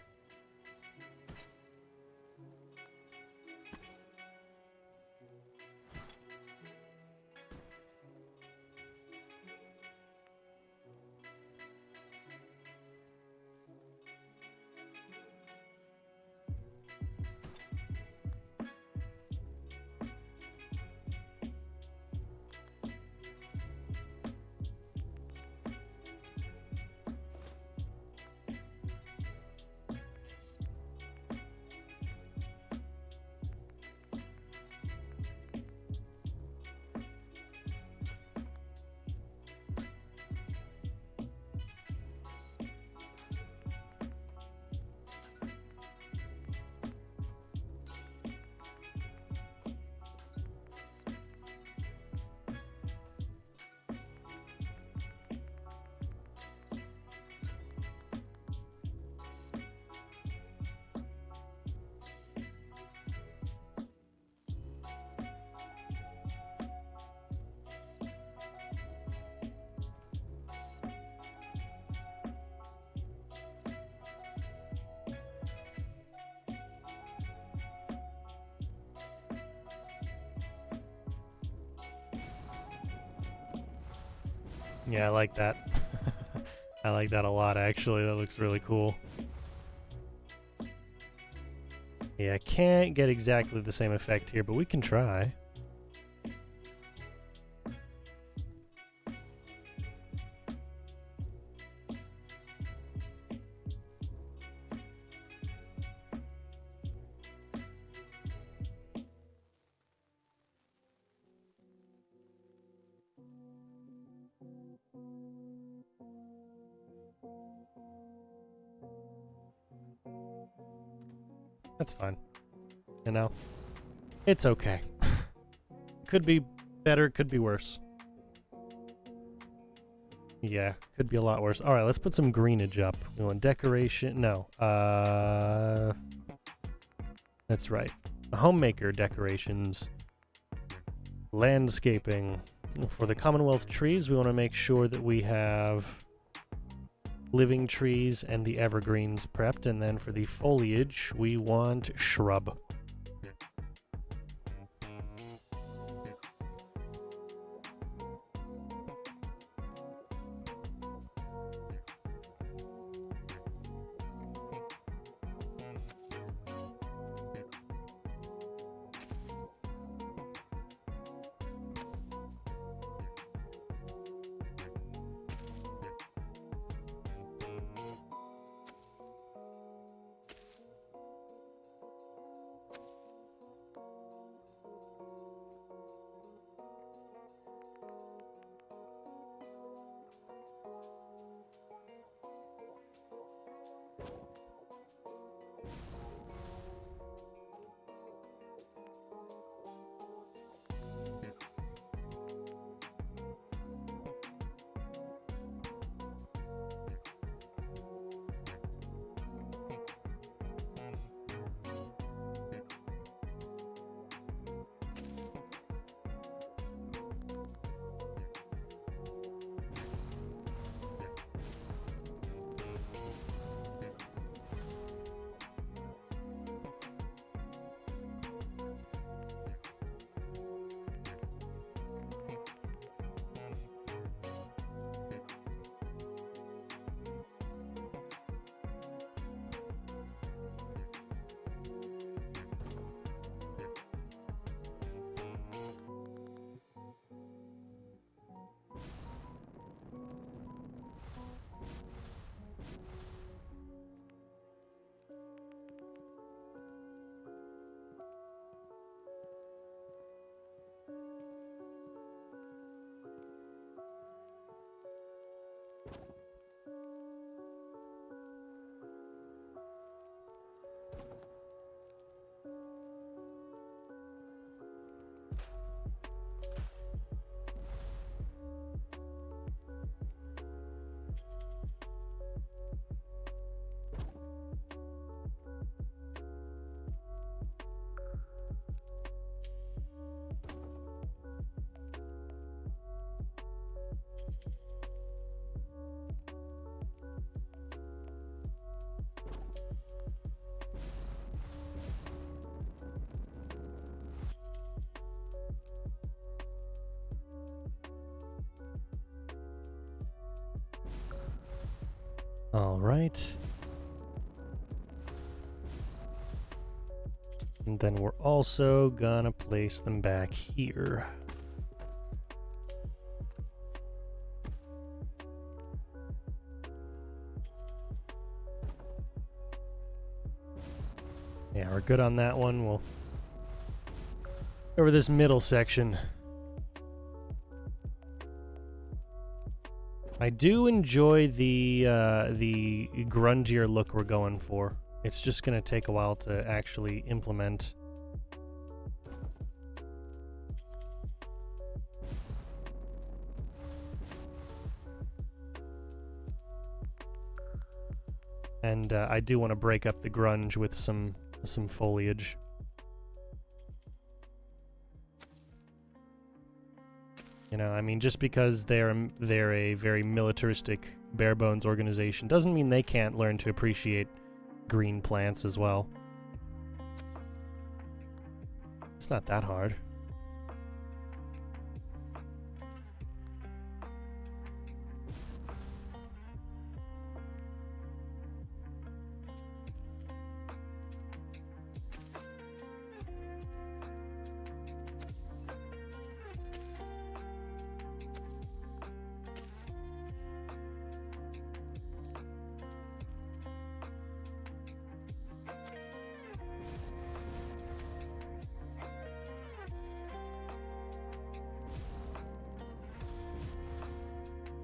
Yeah, I like that. I like that a lot, actually. That looks really cool. Yeah, I can't get exactly the same effect here, but we can try. That's fine. You know? It's okay. Could be better, could be worse. Yeah, could be a lot worse. Alright, let's put some greenage up. We want decoration. No. That's right. Homemaker decorations. Landscaping. For the Commonwealth trees, we want to make sure that we have living trees and the evergreens prepped, and then for the foliage, we want shrub. All right. And then we're also gonna place them back here. Yeah, we're good on that one. We'll over this middle section. I do enjoy the grungier look we're going for. It's just gonna take a while to actually implement. And I do want to break up the grunge with some foliage. You know, I mean, just because they're a very militaristic, bare-bones organization doesn't mean they can't learn to appreciate green plants as well. It's not that hard.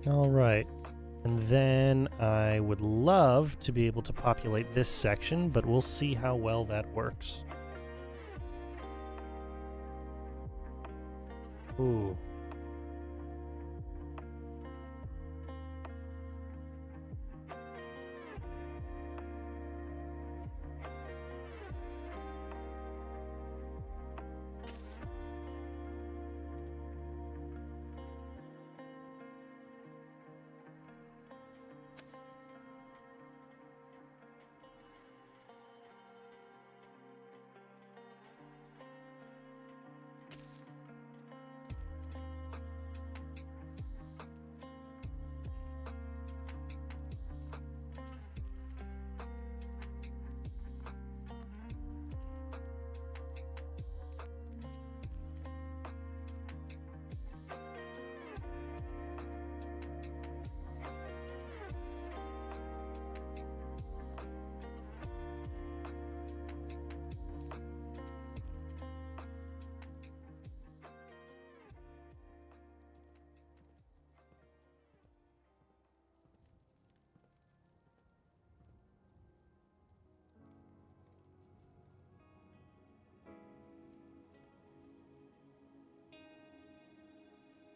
All right. And then I would love to be able to populate this section, but we'll see how well that works. Ooh.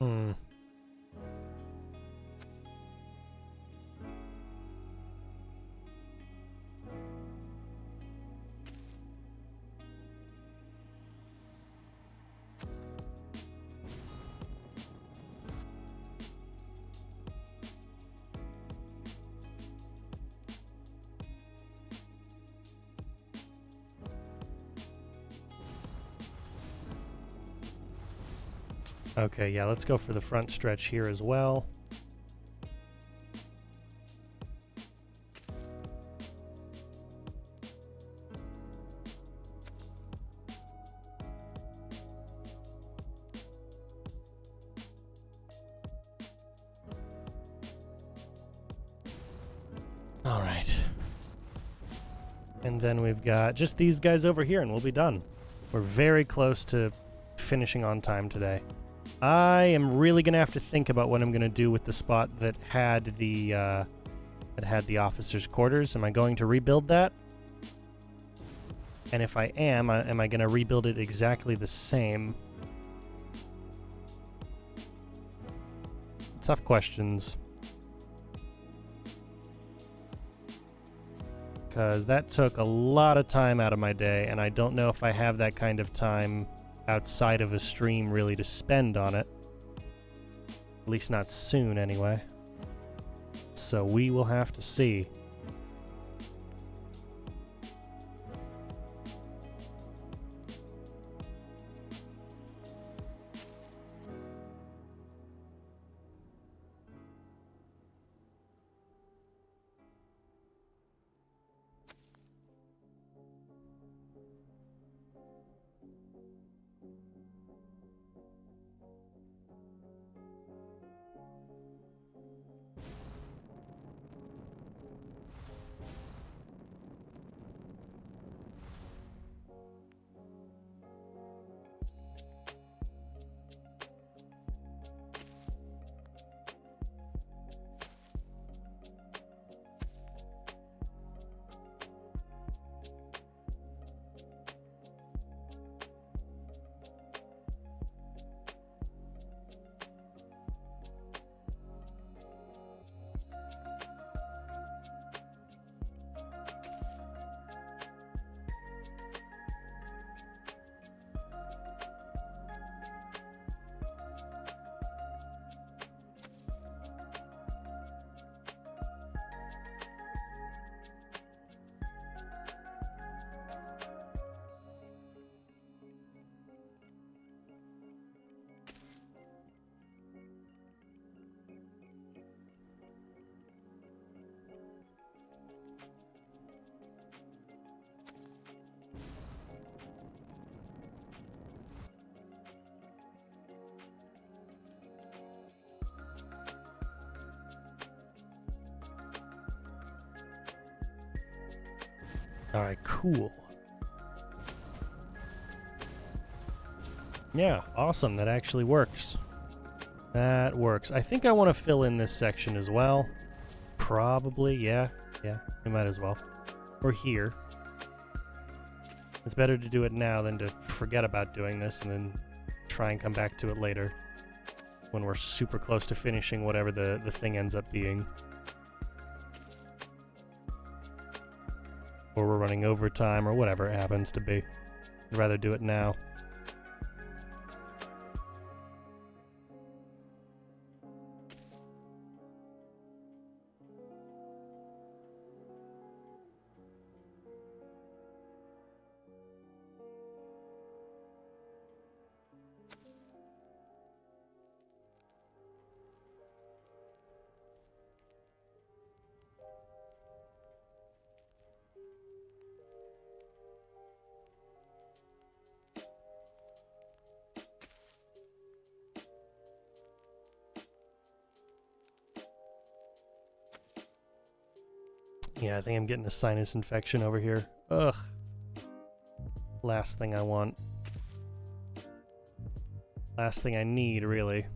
Hmm. Okay, yeah, let's go for the front stretch here as well. All right. And then we've got just these guys over here and we'll be done. We're very close to finishing on time today. I am really going to have to think about what I'm going to do with the spot that had the officers' quarters. Am I going to rebuild that? And if I am I going to rebuild it exactly the same? Tough questions. Because that took a lot of time out of my day, and I don't know if I have that kind of time outside of a stream really to spend on it. At least not soon, anyway. So we will have to see. Alright, cool. Yeah, awesome. That actually works. That works. I think I want to fill in this section as well. Probably, yeah. Yeah, we might as well. Or here. It's better to do it now than to forget about doing this and then try and come back to it later when we're super close to finishing whatever the thing ends up being. Or we're running overtime or whatever it happens to be. I'd rather do it now. Yeah, I think I'm getting a sinus infection over here. Ugh. Last thing I want. Last thing I need, really.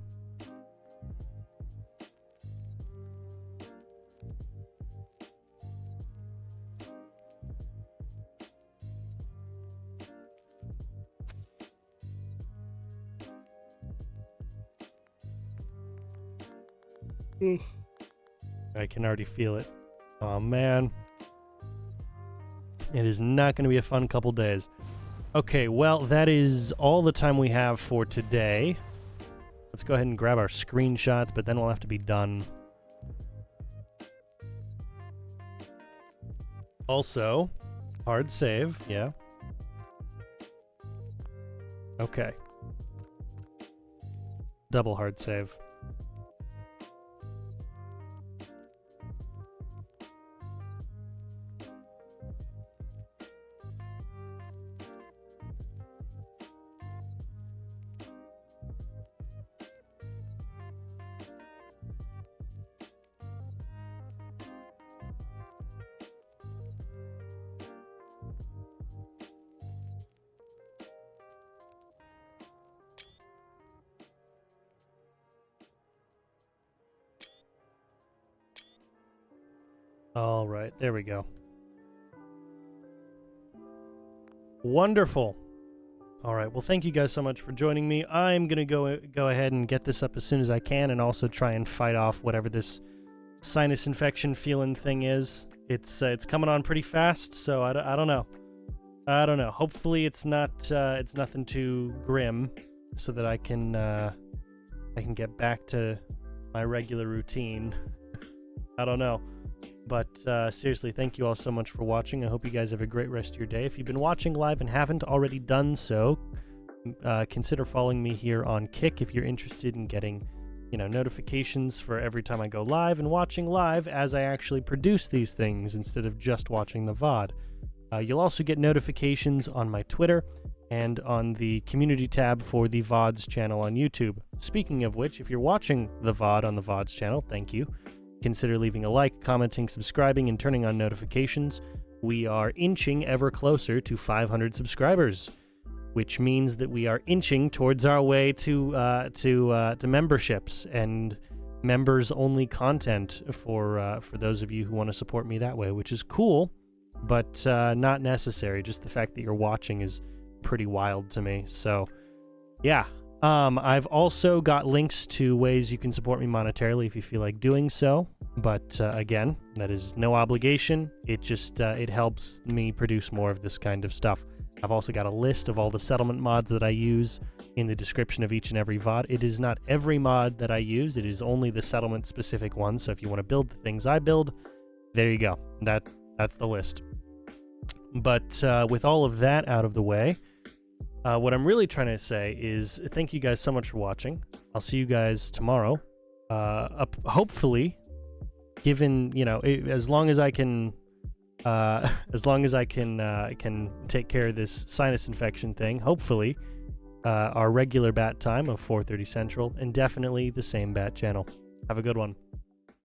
I can already feel it. Oh man. It is not going to be a fun couple days. Okay, well, that is all the time we have for today. Let's go ahead and grab our screenshots, but then we'll have to be done. Also, hard save, yeah. Okay. Double hard save. All right, there we go. Wonderful. All right, well, thank you guys so much for joining me. I'm going to go ahead and get this up as soon as I can and also try and fight off whatever this sinus infection feeling thing is. It's coming on pretty fast, so I don't know. I don't know. Hopefully it's nothing too grim so that I can get back to my regular routine. I don't know. But seriously, thank you all so much for watching. I hope you guys have a great rest of your day. If you've been watching live and haven't already done so, consider following me here on Kick if you're interested in getting, notifications for every time I go live and watching live as I actually produce these things instead of just watching the VOD. You'll also get notifications on my Twitter and on the community tab for the VODs channel on YouTube. Speaking of which, if you're watching the VOD on the VODs channel, thank you. Consider leaving a like, commenting, subscribing, and turning on notifications. We are inching ever closer to 500 subscribers, which means that we are inching towards our way to memberships and members-only content for those of you who want to support me that way, which is cool, but not necessary. Just the fact that you're watching is pretty wild to me. So, yeah. I've also got links to ways you can support me monetarily if you feel like doing so, but again, that is no obligation. It just it helps me produce more of this kind of stuff. I've also got a list of all the settlement mods that I use in the description of each and every VOD. It is not every mod that I use, it is only the settlement specific ones, so if you want to build the things I build, there you go. That's the list. But with all of that out of the way, what I'm really trying to say is thank you guys so much for watching. I'll see you guys tomorrow. Hopefully, given, as long as I can can take care of this sinus infection thing, hopefully, our regular bat time of 4:30 Central, and definitely the same bat channel. Have a good one.